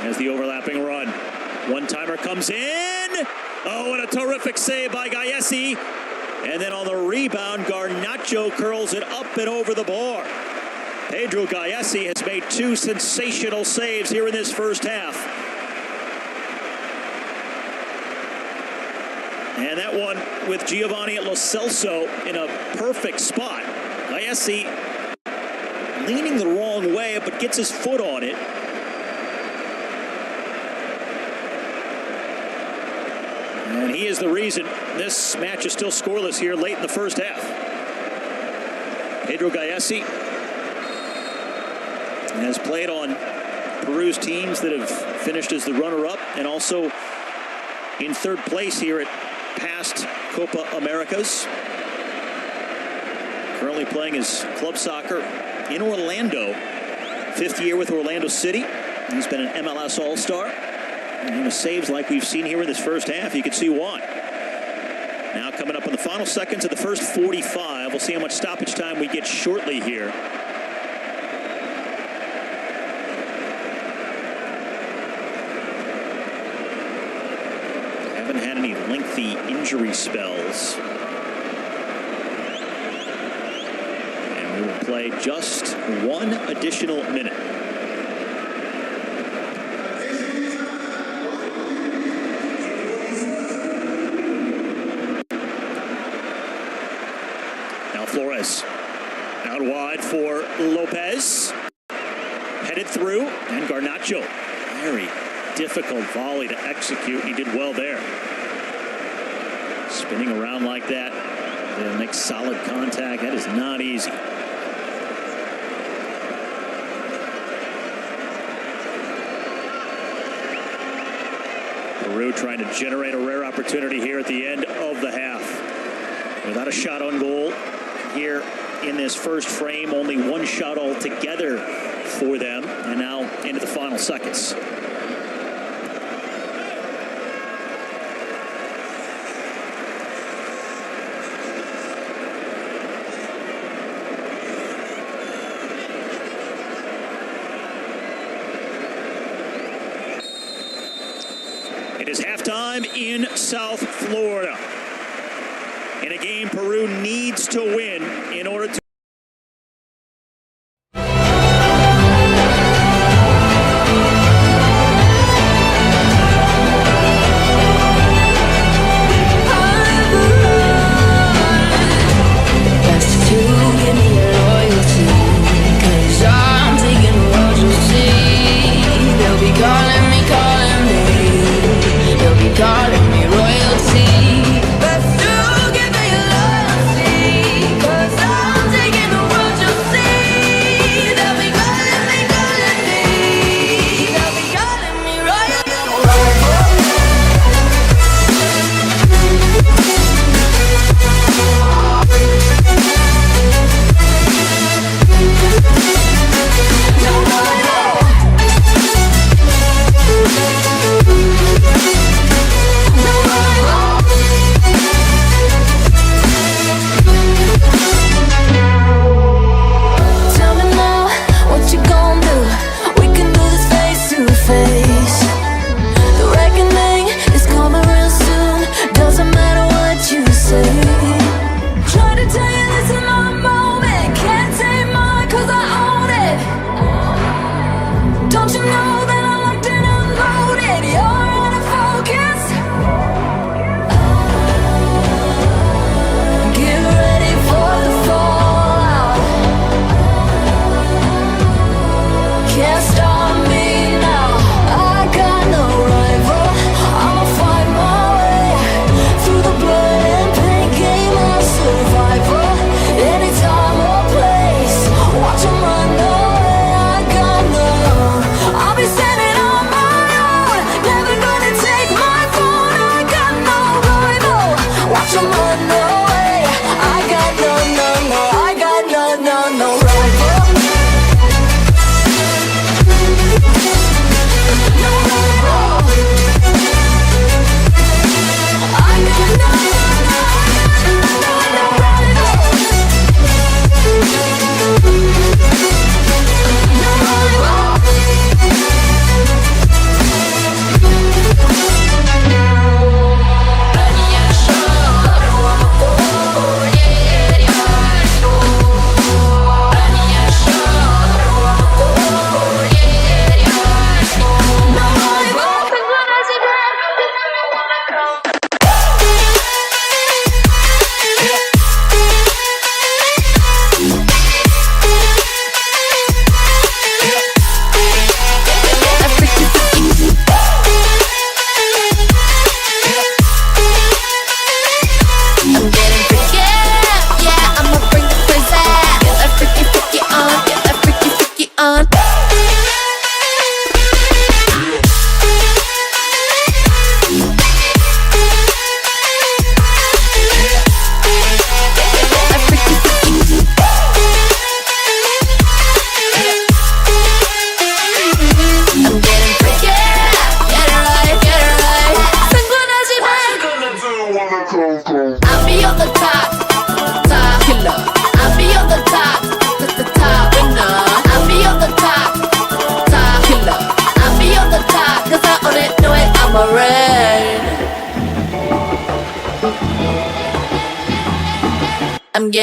Speaker 4: as the overlapping run. One-timer comes in. Oh, and a terrific save by Gallesi. And then on the rebound, Garnacho curls it up and over the bar. Pedro Gallesi has made 2 sensational saves here in this first half. And that one with Giovanni Lo Celso in a perfect spot. Gallesi leaning the wrong way, but gets his foot on it. And he is the reason this match is still scoreless here late in the first half. Pedro Gallesi has played on Peru's teams that have finished as the runner-up and also in third place here at past Copa Americas. Currently playing his club soccer in Orlando. 5th year with Orlando City. He's been an MLS All-Star. And the saves like we've seen here in this first half, you can see why. Now coming up in the final seconds of the first 45. We'll see how much stoppage time we get shortly here. Haven't had any lengthy injury spells. And we will play just 1 additional minute. Flores out wide for Lopez. Headed through, and Garnacho. Very difficult volley to execute. He did well there. Spinning around like that, to make solid contact. That is not easy. Peru trying to generate a rare opportunity here at the end of the half. Without a shot on goal here in this first frame, only 1 shot altogether for them, and now into the final seconds. It is halftime in South Florida. In a game Peru needs to win in order to
Speaker 1: calling me royalty. But still give me loyalty, 'cause I'm taking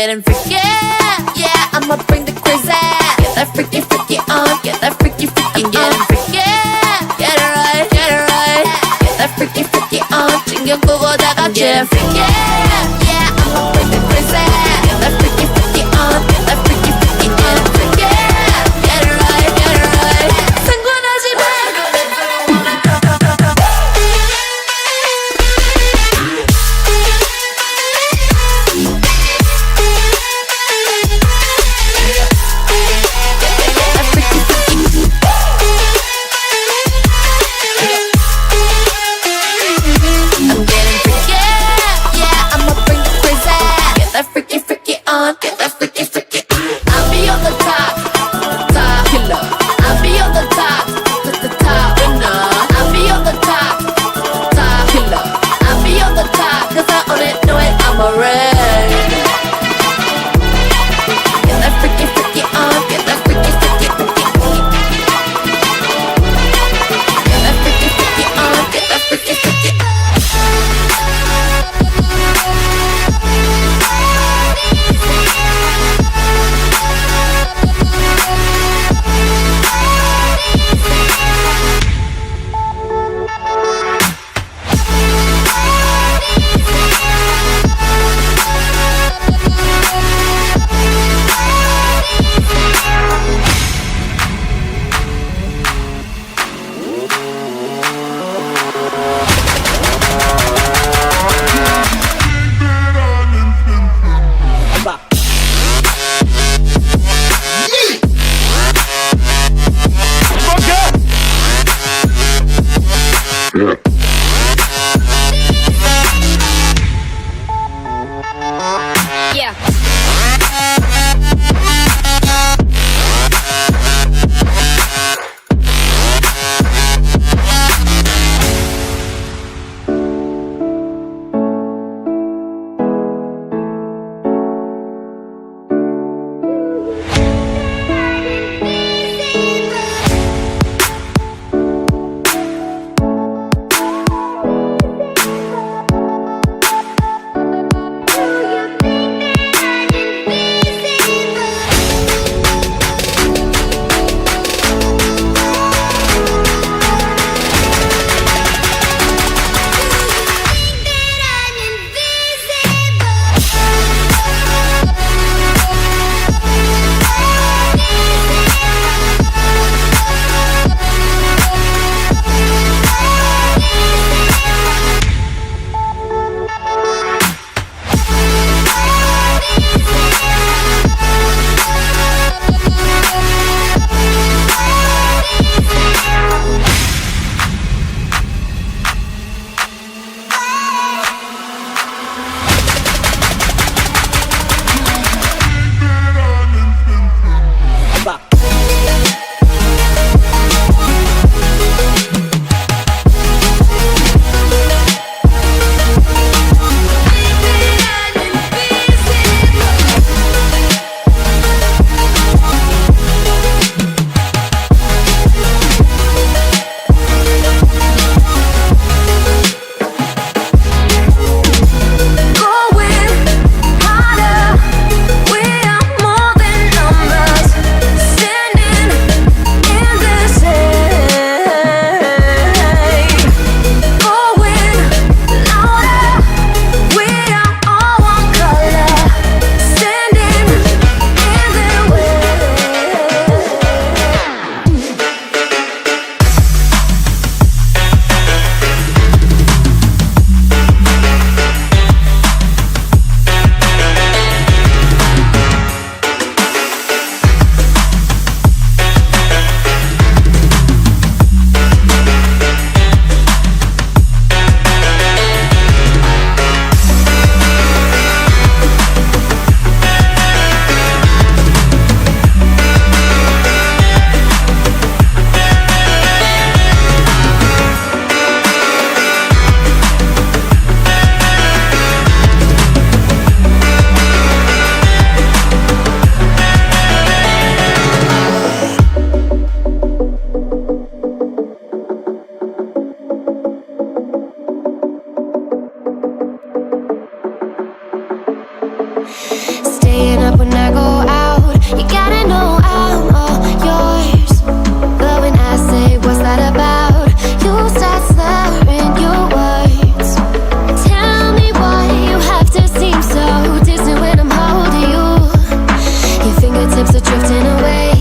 Speaker 2: getting freaky. Yeah, I'ma bring the crazy. Get that freaky, freaky on. Get that freaky, freaky on. I'm getting freaky. Get it right, get it right. Get that freaky, freaky on. 신경 끄고 다 같이 freaky. Yeah, I'ma bring the crazy. Get that freaky, freaky on. Get that freaky, freaky on. Freaky. Get it right, get it right. 상관하지 마. Get that freaky, freaky. I'll be on the top, top killer. I'll be on the top, the top winner. I'll be on the top, top killer. I'll be on the top, 'cause I own it, know it, I'm a red. Get that freaky, freaky on. Get that freaky, freaky, freaky. Get that freaky, freaky on. Get that freaky, freaky.
Speaker 5: waking up when I go out. You gotta know I'm all yours. But when I say what's that about, you start slurring your words. Tell me why you have to seem so distant when I'm holding you. Your fingertips are drifting away,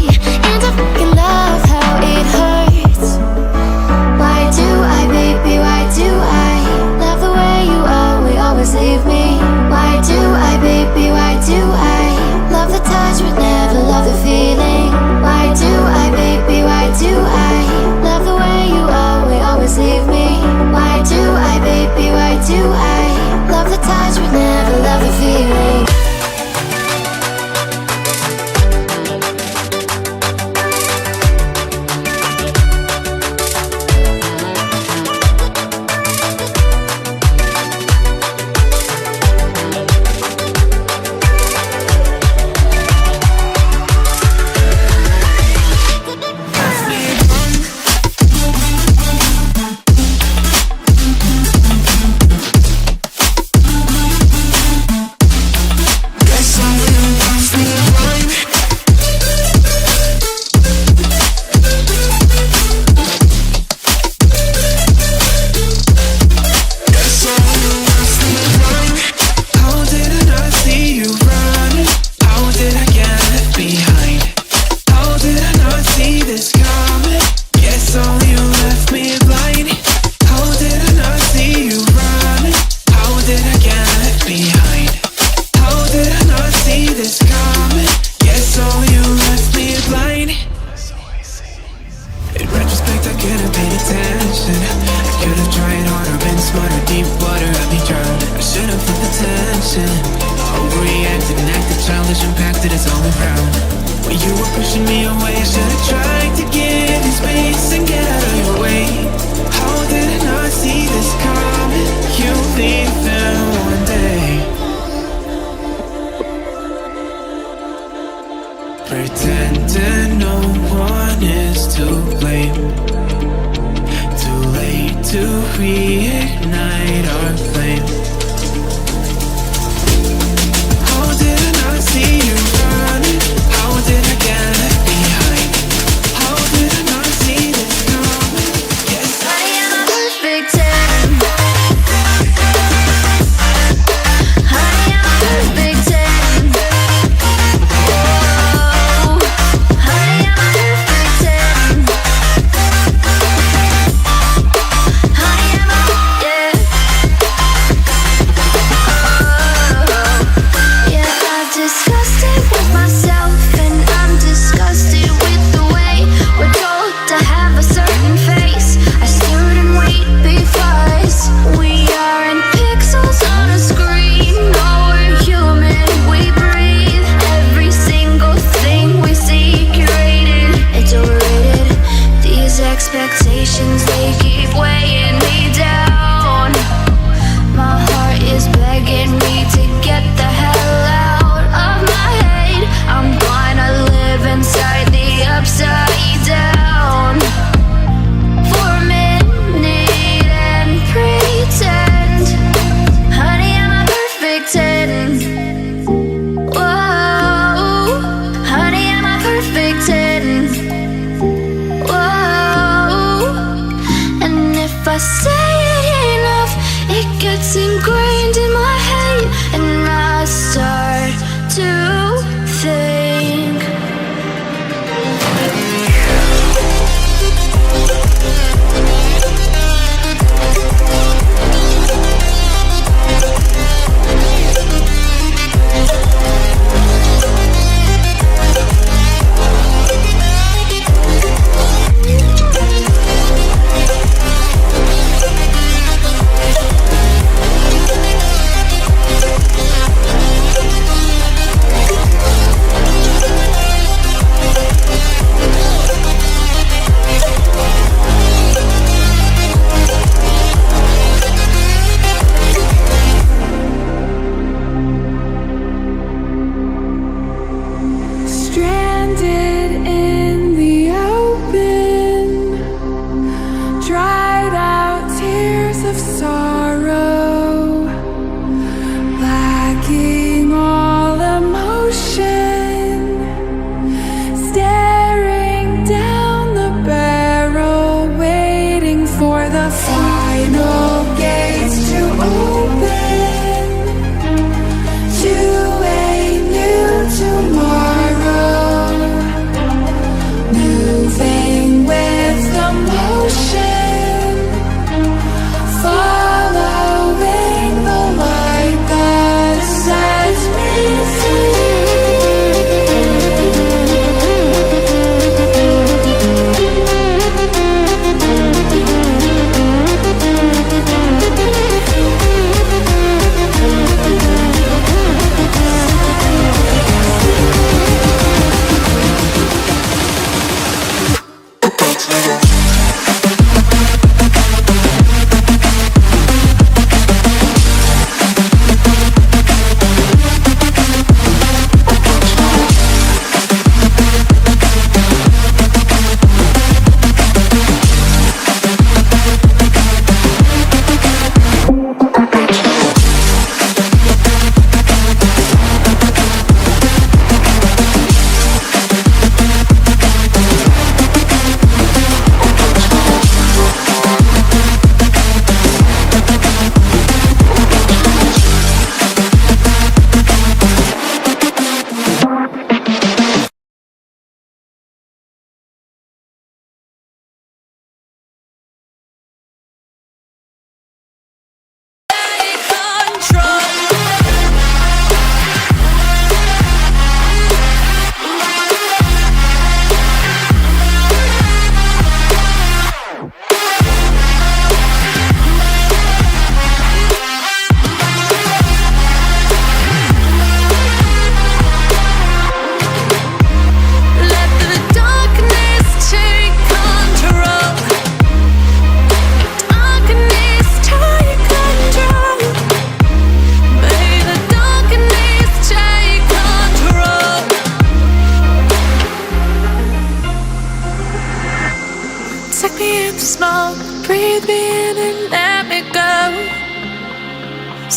Speaker 5: and I fucking love how it hurts. Why do I, baby, why do I love the way you always leave me? Why do I, baby, why do I love the touch but never love the feeling? Why do I, baby, why do I love the way you always leave me? Why do I, baby, why do I love the touch but never love the feeling?
Speaker 3: Pretending no one is to blame. Too late to reignite our flame. How did I not see you running? How did I get left behind? How did I not see this coming? Yes,
Speaker 5: I am a perfect 10. I am a perfect 10. Expectations, they keep weighing me down. My heart is begging me to get the hell out of my head. I'm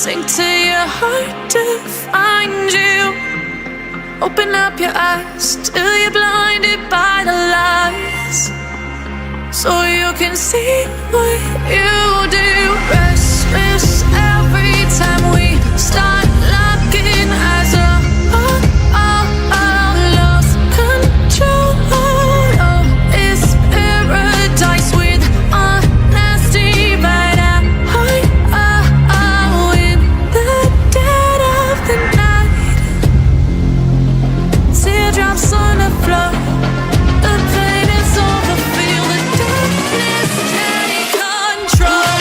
Speaker 1: sink to your heart to find you. Open up your eyes till you're blinded by the lies, so you can see what you do. Restless every time we start locking as a lost control. Oh, it's paradise with honesty, but in the dead of the night, teardrops on the floor. The pain is over, feel the darkness take control.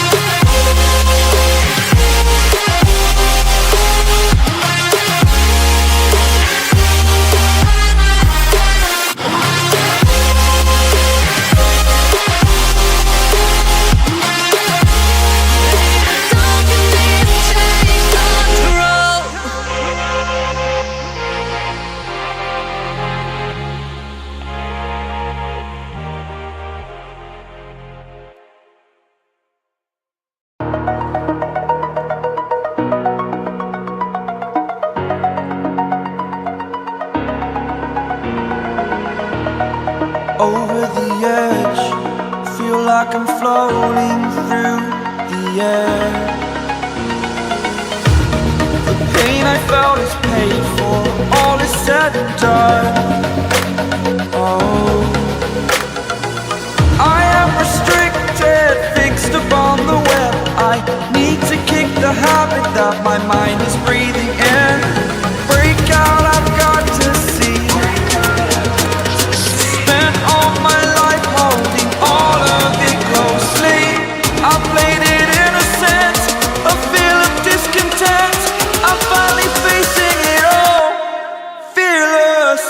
Speaker 3: Over the edge, feel like I'm floating through the air. The pain I felt is paid for, all is said and done. Oh, I am restricted, fixed upon the web. I need to kick the habit that my mind is breathing in. Break out, I've got to see. Spent all my life holding all of it closely. I played it innocent, a feel of discontent. I'm finally facing it all, fearless.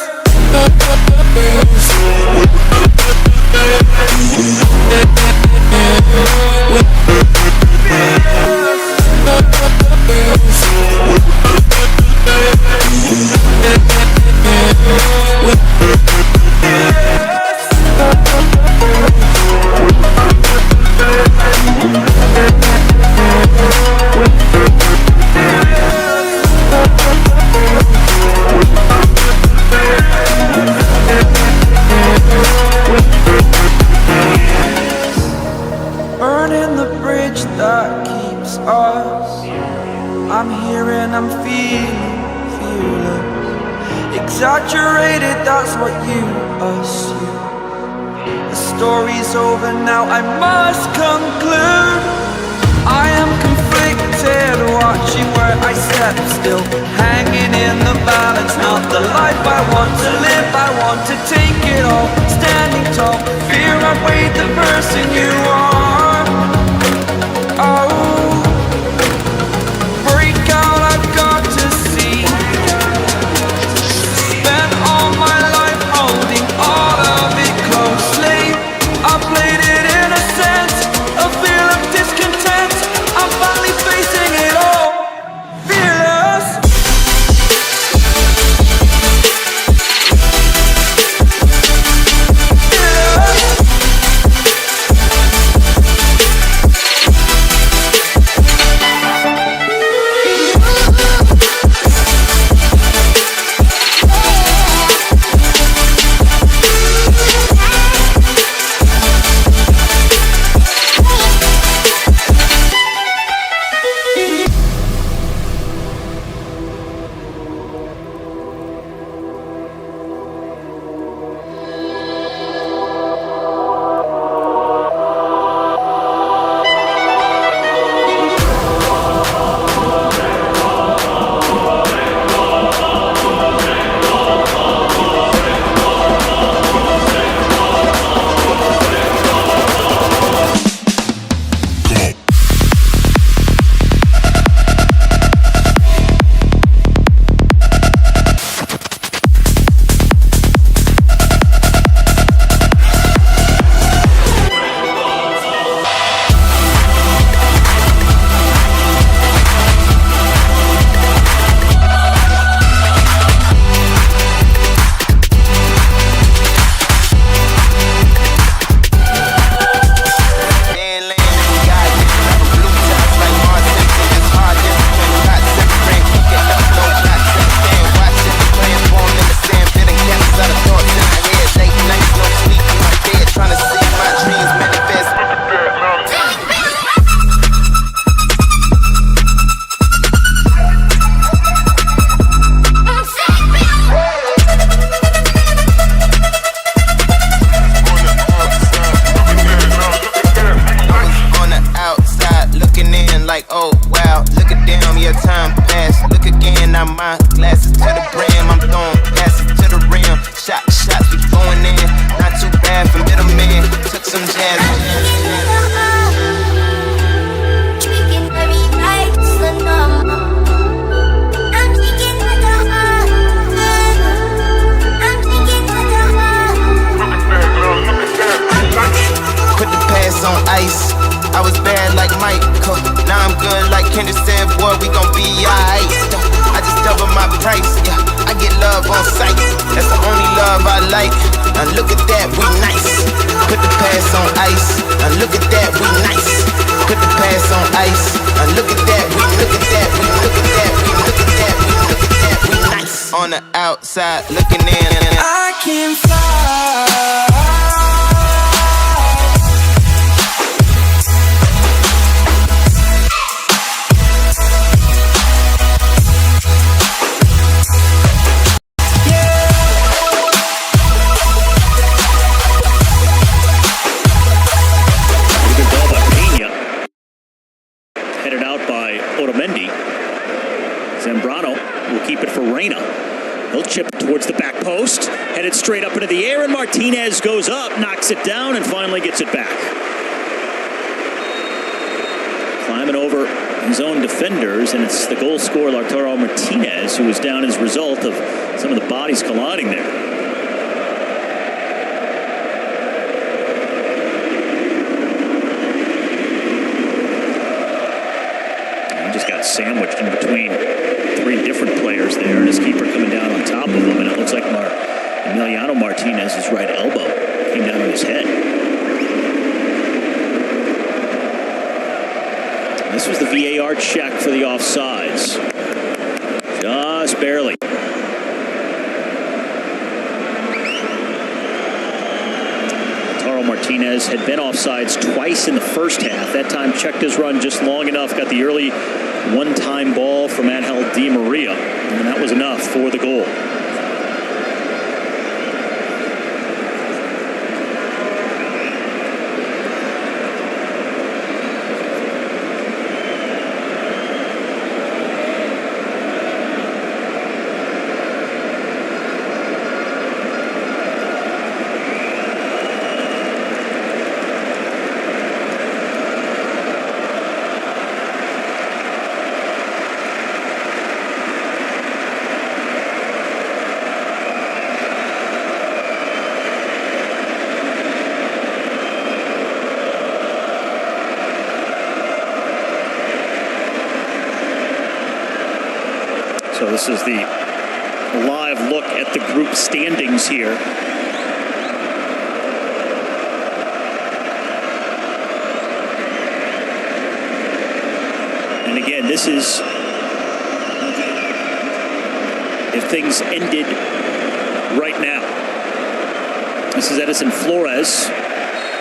Speaker 3: Burning the bridge that keeps us. I'm here and I'm feeling fearless. Exaggerated, that's what you assume. The story's over now, I must conclude. I am conflicted, watching where I step still, hanging in the balance. Not the life I want to live, I want to take it all. Standing tall, fear outweighed the person you are. Oh, break out, I've got to see. Spent all my life holding all of it closely. I played it innocent, a feel of discontent. I'm finally facing it all, fearless.
Speaker 6: love I like. Now look at that, we nice. Put the past on ice. Now look at that, we nice. Put the past on ice. Now look at that, we look at that, we look at that, we look at that, we look at that, we nice. On the outside looking in.
Speaker 3: I can fly.
Speaker 4: Headed out by Otamendi. Zambrano will keep it for Reyna. He'll chip it towards the back post. Headed straight up into the air, and Martinez goes up, knocks it down, and finally gets it back. Climbing over his own defenders, and it's the goal scorer, Lautaro Martinez, who was down as a result of some of the bodies colliding there. Sandwiched in between three different players there, and his keeper coming down on top of him, and it looks like Emiliano Martinez's right elbow came down on his head. This was the VAR check for the offsides. Just barely. Lautaro Martinez had been offsides twice in the first half. That time checked his run just long enough, got the early one-time ball from Angel Di Maria, and that was enough for the goal. So this is the live look at the group standings here. And again, this is if things ended right now. This is Edison Flores,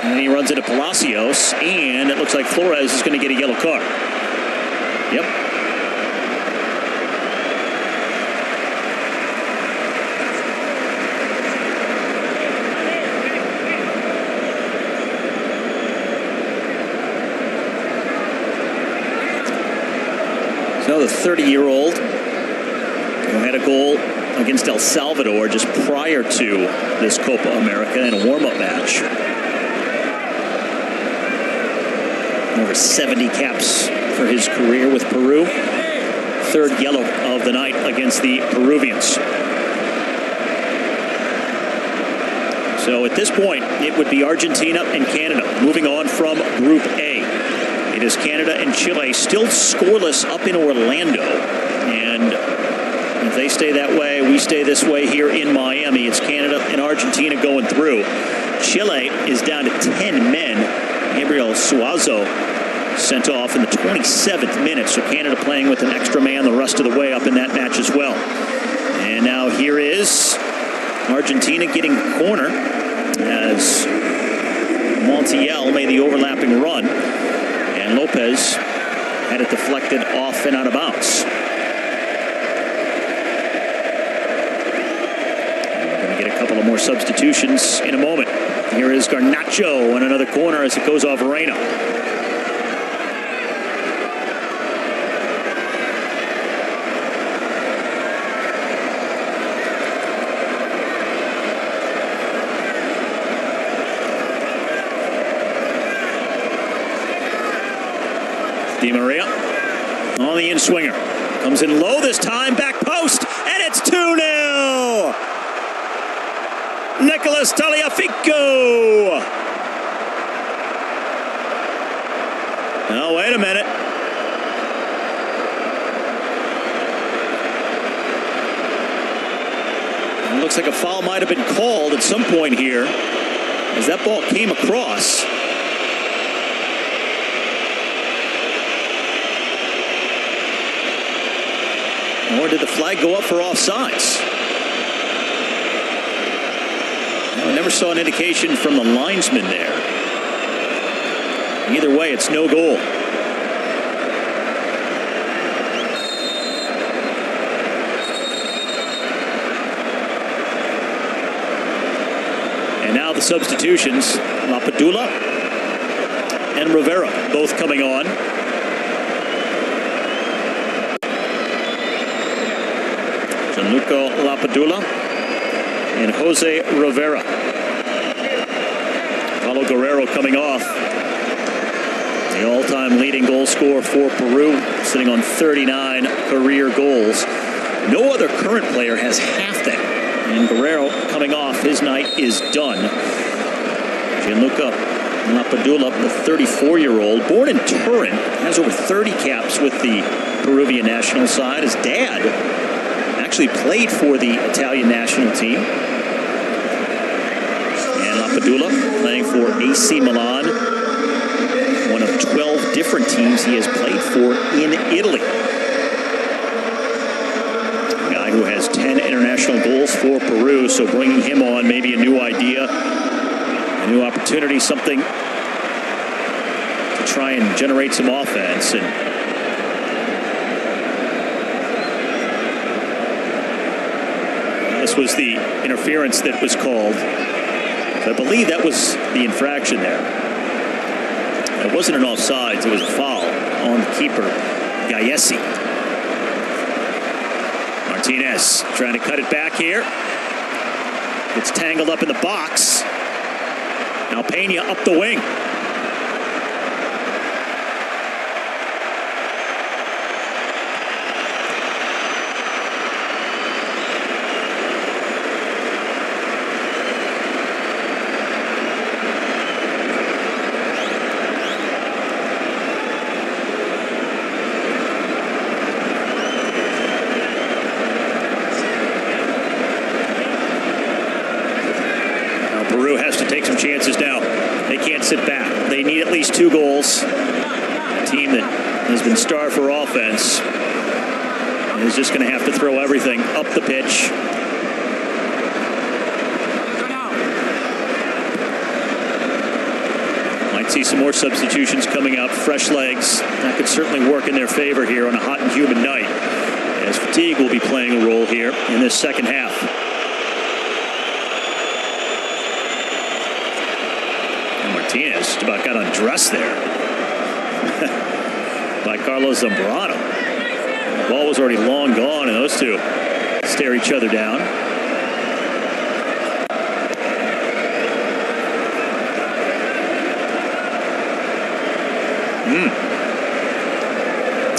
Speaker 4: and then he runs into Palacios, and it looks like Flores is going to get a yellow card. Yep. So the 30-year-old who had a goal against El Salvador just prior to this Copa America in a warm-up match. Over 70 caps for his career with Peru. Third yellow of the night against the Peruvians. So at this point, it would be Argentina and Canada moving on from Group A. It is Canada and Chile still scoreless up in Orlando. And if they stay that way, we stay this way here in Miami. It's Canada and Argentina going through. Chile is down to 10 men. Gabriel Suazo sent off in the 27th minute. So Canada playing with an extra man the rest of the way up in that match as well. And now here is Argentina getting a corner as Montiel made the overlapping run. And Lopez had it deflected off and out of bounds. And we're going to get a couple of more substitutions in a moment. Here is Garnacho on another corner as it goes off Reyna. Di Maria on the in-swinger. Comes in low this time, back post, and it's 2-0! Nicolas Tagliafico! Now, wait a minute. It looks like a foul might have been called at some point here as that ball came across. Or did the flag go up for offsides? I never saw an indication from the linesman there. Either way, it's no goal. And now the substitutions. Lapadula and Rivera both coming on. Gianluca Lapadula and Jose Rivera. Paulo Guerrero coming off. The all-time leading goal scorer for Peru, sitting on 39 career goals. No other current player has half that. And Guerrero coming off, his night is done. Gianluca Lapadula, the 34-year-old, born in Turin, has over 30 caps with the Peruvian national side. His dad actually played for the Italian national team. And Lapadula playing for AC Milan, one of 12 different teams he has played for in Italy. A guy who has 10 international goals for Peru, so bringing him on, maybe a new idea, a new opportunity, something to try and generate some offense. And this was the interference that was called. So I believe that was the infraction there. It wasn't an offsides, it was a foul on the keeper, Gaiesi. Martinez trying to cut it back here. It's tangled up in the box. Now Pena up the wing. Peru has to take some chances now. They can't sit back. They need at least 2 goals. A team that has been starved for offense is just going to have to throw everything up the pitch. Might see some more substitutions coming up. Fresh legs. That could certainly work in their favor here on a hot and humid night, as fatigue will be playing a role here in this second half. Martinez just about got undressed there by Carlos Zambrano. The ball was already long gone, and those two stare each other down.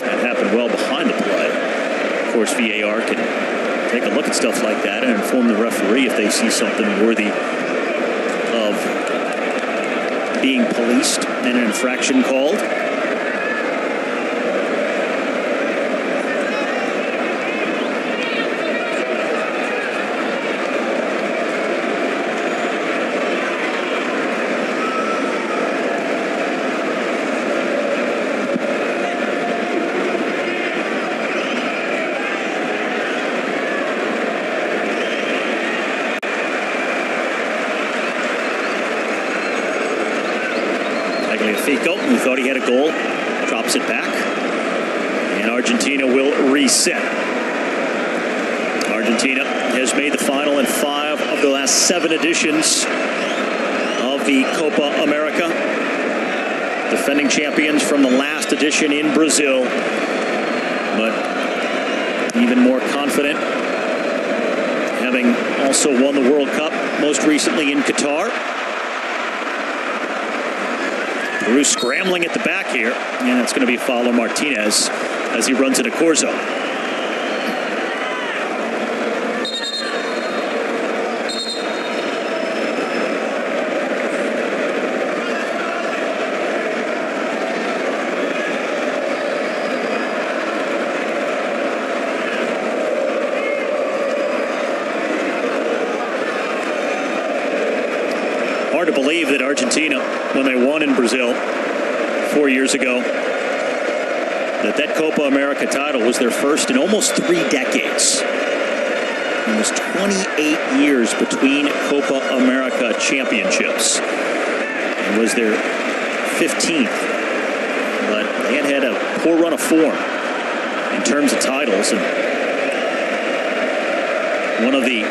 Speaker 4: That happened well behind the play. Of course, VAR can take a look at stuff like that and inform the referee if they see something worthy of being policed and an infraction called. Fico, who thought he had a goal, drops it back, and Argentina will reset. Argentina has made the final in 5 of the last 7 editions of the Copa America. Defending champions from the last edition in Brazil, but even more confident, having also won the World Cup most recently in Qatar. Peru scrambling at the back here, and it's going to be a foul on Martinez as he runs into Corzo. believe that Argentina, when they won in Brazil 4 years ago, that Copa America title was their first in almost 3 decades. It was 28 years between Copa America championships. It was their 15th, but they had a poor run of form in terms of titles. And one of the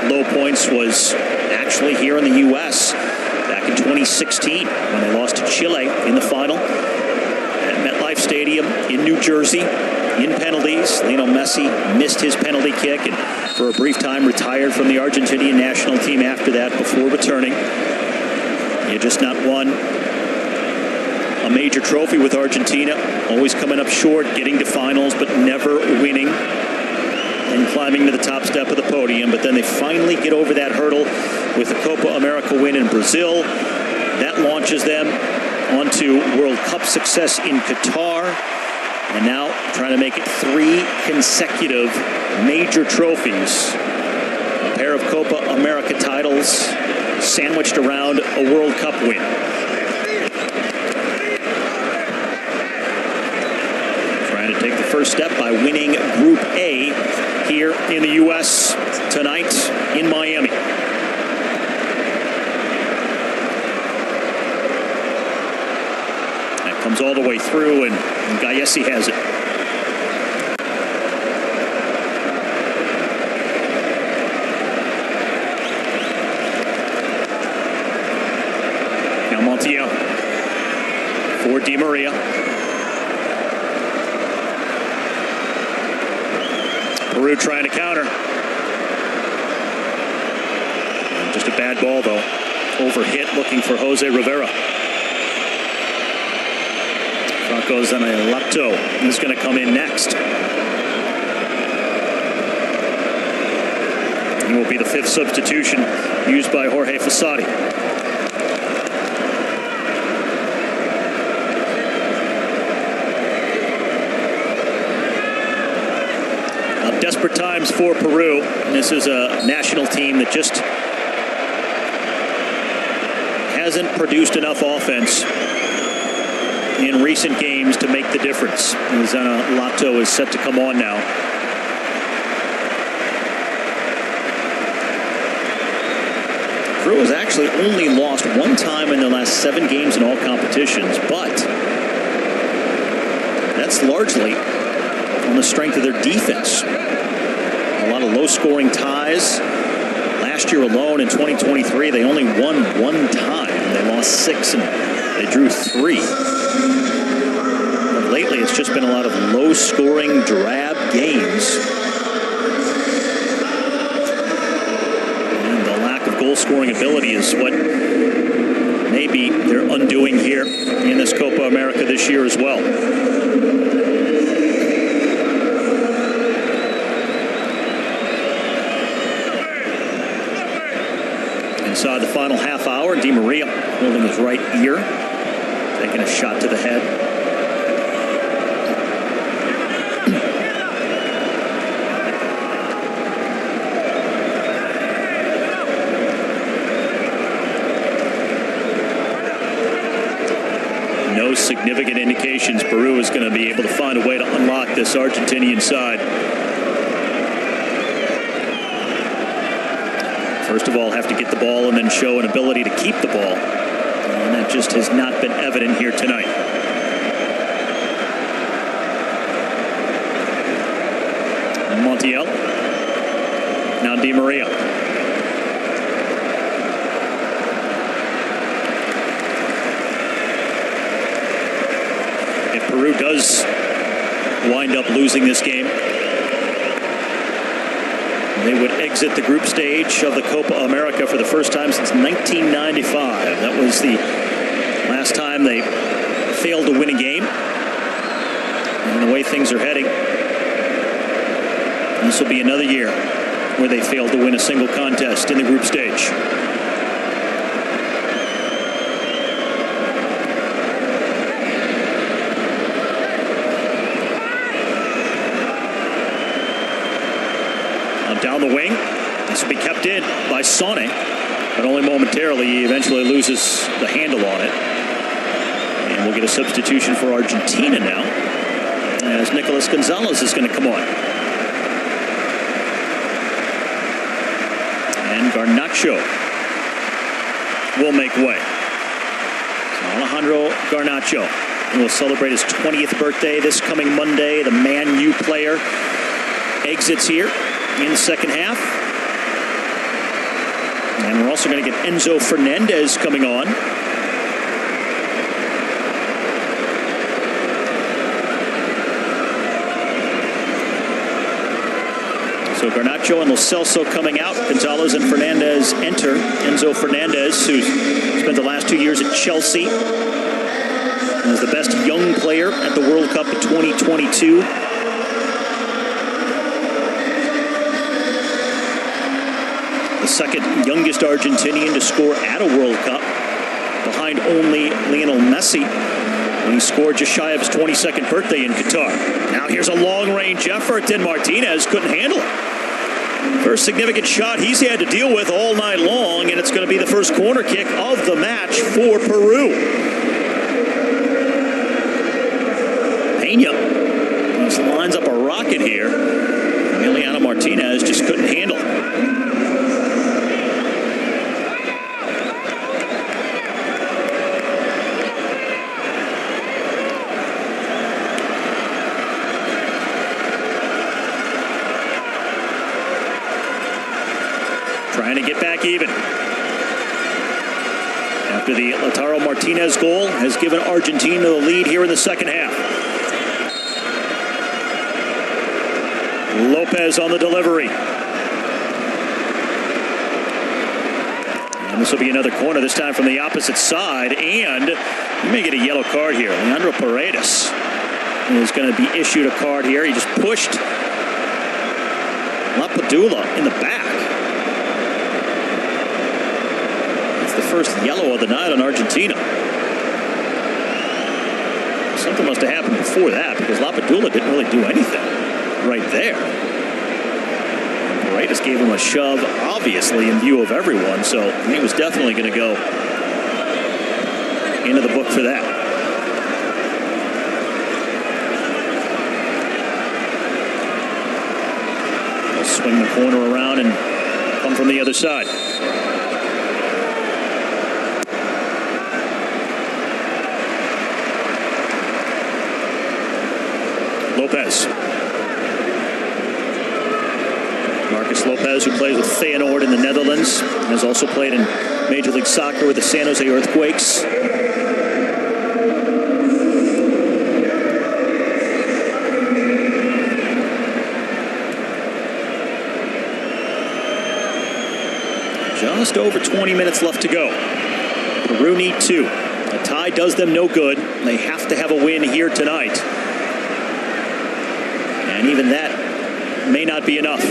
Speaker 4: low points was actually here in the U.S. back in 2016 when they lost to Chile in the final at MetLife Stadium in New Jersey in penalties. Lionel Messi missed his penalty kick and for a brief time retired from the Argentinian national team after that before returning. He had just not won a major trophy with Argentina, always coming up short, getting to finals, but never winning and climbing to the top step of the podium. But then they finally get over that hurdle with the Copa America win in Brazil. That launches them onto World Cup success in Qatar. And now trying to make it 3 consecutive major trophies. A pair of Copa America titles sandwiched around a World Cup win. Trying to take the first step by winning Group A here in the U.S. tonight in Miami. That comes all the way through, and Gallesi has it. Now Montiel for Di Maria. Peru trying to counter. Just a bad ball, though. Overhit, looking for Jose Rivera. Franco Zanelato is going to come in next. He will be the 5th substitution used by Jorge Fossati. Desperate times for Peru. This is a national team that just hasn't produced enough offense in recent games to make the difference. Zanelato is set to come on now. Peru has actually only lost 1 time in their last 7 games in all competitions, but that's largely on the strength of their defense. A lot of low-scoring ties. Last year alone in 2023, they only won 1 time. They lost 6 and they drew 3. But lately, it's just been a lot of low-scoring, drab games. And the lack of goal-scoring ability is what maybe they're undoing here in this Copa America this year as well. Inside the final half hour, Di Maria holding his right ear, taking a shot to the head. No significant indications Peru is going to be able to find a way to unlock this Argentinian side. First of all, have to get the ball and then show an ability to keep the ball. And that just has not been evident here tonight. Montiel. Now Di Maria. If Peru does wind up losing this game, they would exit the group stage of the Copa America for the first time since 1995. That was the last time they failed to win a game. And the way things are heading, this will be another year where they failed to win a single contest in the group stage. Down the wing. This will be kept whipped in by Sone, but only momentarily. He eventually loses the handle on it. And we'll get a substitution for Argentina now, as Nicolas Gonzalez is going to come on. And Garnacho will make way. So Alejandro Garnacho will celebrate his 20th birthday this coming Monday. The Man U player exits here in the second half. And we're also going to get Enzo Fernandez coming on. So Garnacho and Lo Celso coming out. Gonzalez and Fernandez enter. Enzo Fernandez, who spent the last 2 years at Chelsea, and was the best young player at the World Cup in 2022. The second youngest Argentinian to score at a World Cup, behind only Lionel Messi, when he scored just shy of his 22nd birthday in Qatar. Now here's a long-range effort, and Martinez couldn't handle it. First significant shot he's had to deal with all night long, and it's going to be the first corner kick of the match for Peru. Peña just lines up a rocket here. Emiliano Martinez just couldn't handle it. Trying to get back even. After the Lautaro Martinez goal has given Argentina the lead here in the second half. Lopez on the delivery. And this will be another corner, this time from the opposite side. And you may get a yellow card here. Leandro Paredes is going to be issued a card here. He just pushed Lapadula in the back. The first yellow of the night on Argentina. Something must have happened before that, because Lapadula didn't really do anything right there. And Paredes gave him a shove, obviously in view of everyone, so he was definitely going to go into the book for that. They'll swing the corner around and come from the other side. Lopez. Marcus Lopez, who plays with Feyenoord in the Netherlands, has also played in Major League Soccer with the San Jose Earthquakes. Just over 20 minutes left to go. Peru need 2. A tie does them no good. They have to have a win here tonight. And even that may not be enough.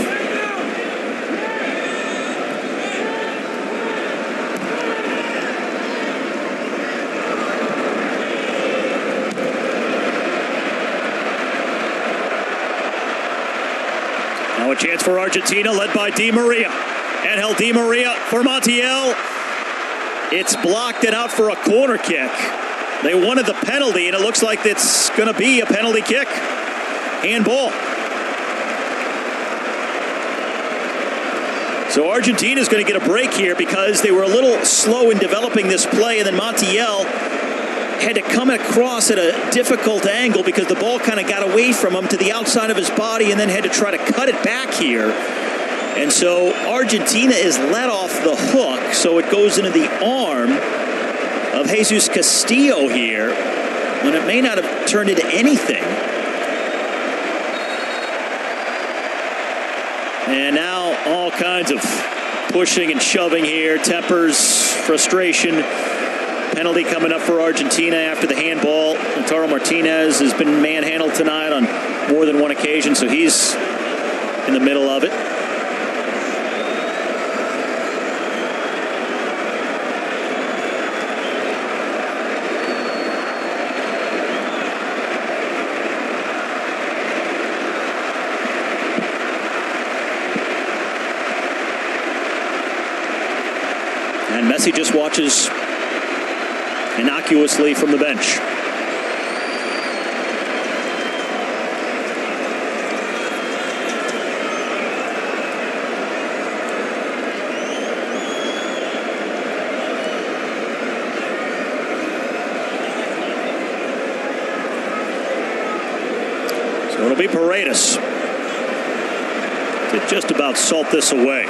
Speaker 4: Now a chance for Argentina, led by Di Maria. Angel Di Maria for Montiel. It's blocked and out for a corner kick. They wanted the penalty, and it looks like it's going to be a penalty kick. Handball. So Argentina's going to get a break here because they were a little slow in developing this play, and then Montiel had to come across at a difficult angle because the ball kind of got away from him to the outside of his body and then had to try to cut it back here. And so Argentina is let off the hook, so it goes into the arm of Jesus Castillo here, when it may not have turned into anything. And now all kinds of pushing and shoving here, tempers, frustration. Penalty coming up for Argentina after the handball. Lautaro Martinez has been manhandled tonight on more than one occasion, so he's in the middle of it. And Messi just watches innocuously from the bench. So it'll be Paredes to just about salt this away.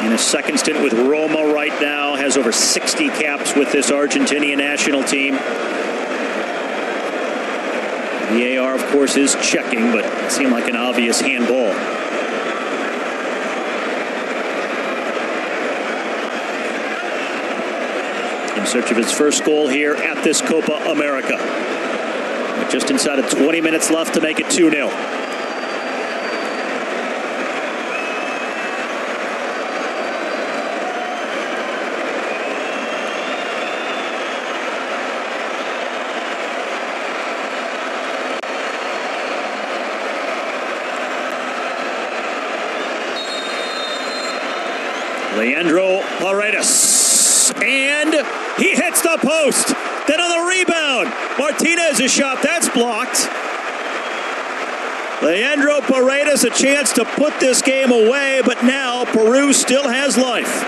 Speaker 4: In his second stint with Roma right now, has over 60 caps with this Argentinian national team. The AR, of course, is checking, but it seemed like an obvious handball. In search of his first goal here at this Copa America. With just inside of 20 minutes left to make it 2-0. Leandro Paredes, and he hits the post. Then on the rebound, Martinez's shot, that's blocked. Leandro Paredes a chance to put this game away, but now Peru still has life.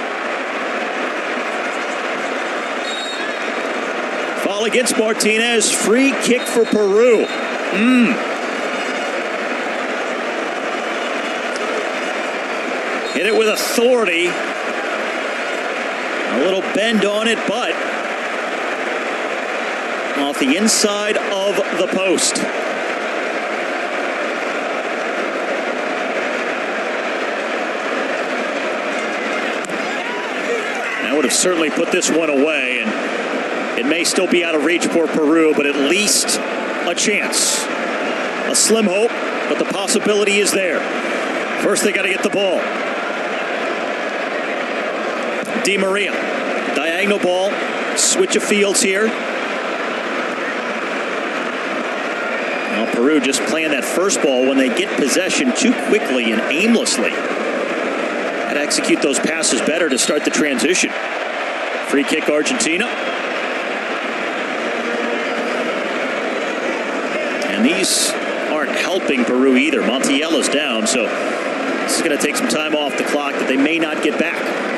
Speaker 4: Foul against Martinez, free kick for Peru. Hit it with authority. A little bend on it, but off the inside of the post. That would have certainly put this one away, and it may still be out of reach for Peru, but at least a chance. A slim hope, but the possibility is there. First, they got to get the ball. Di Maria, diagonal ball, switch of fields here. Well, Peru just playing that first ball when they get possession too quickly and aimlessly. Got to execute those passes better to start the transition. Free kick, Argentina. And these aren't helping Peru either. Montiel's down, so this is going to take some time off the clock that they may not get back.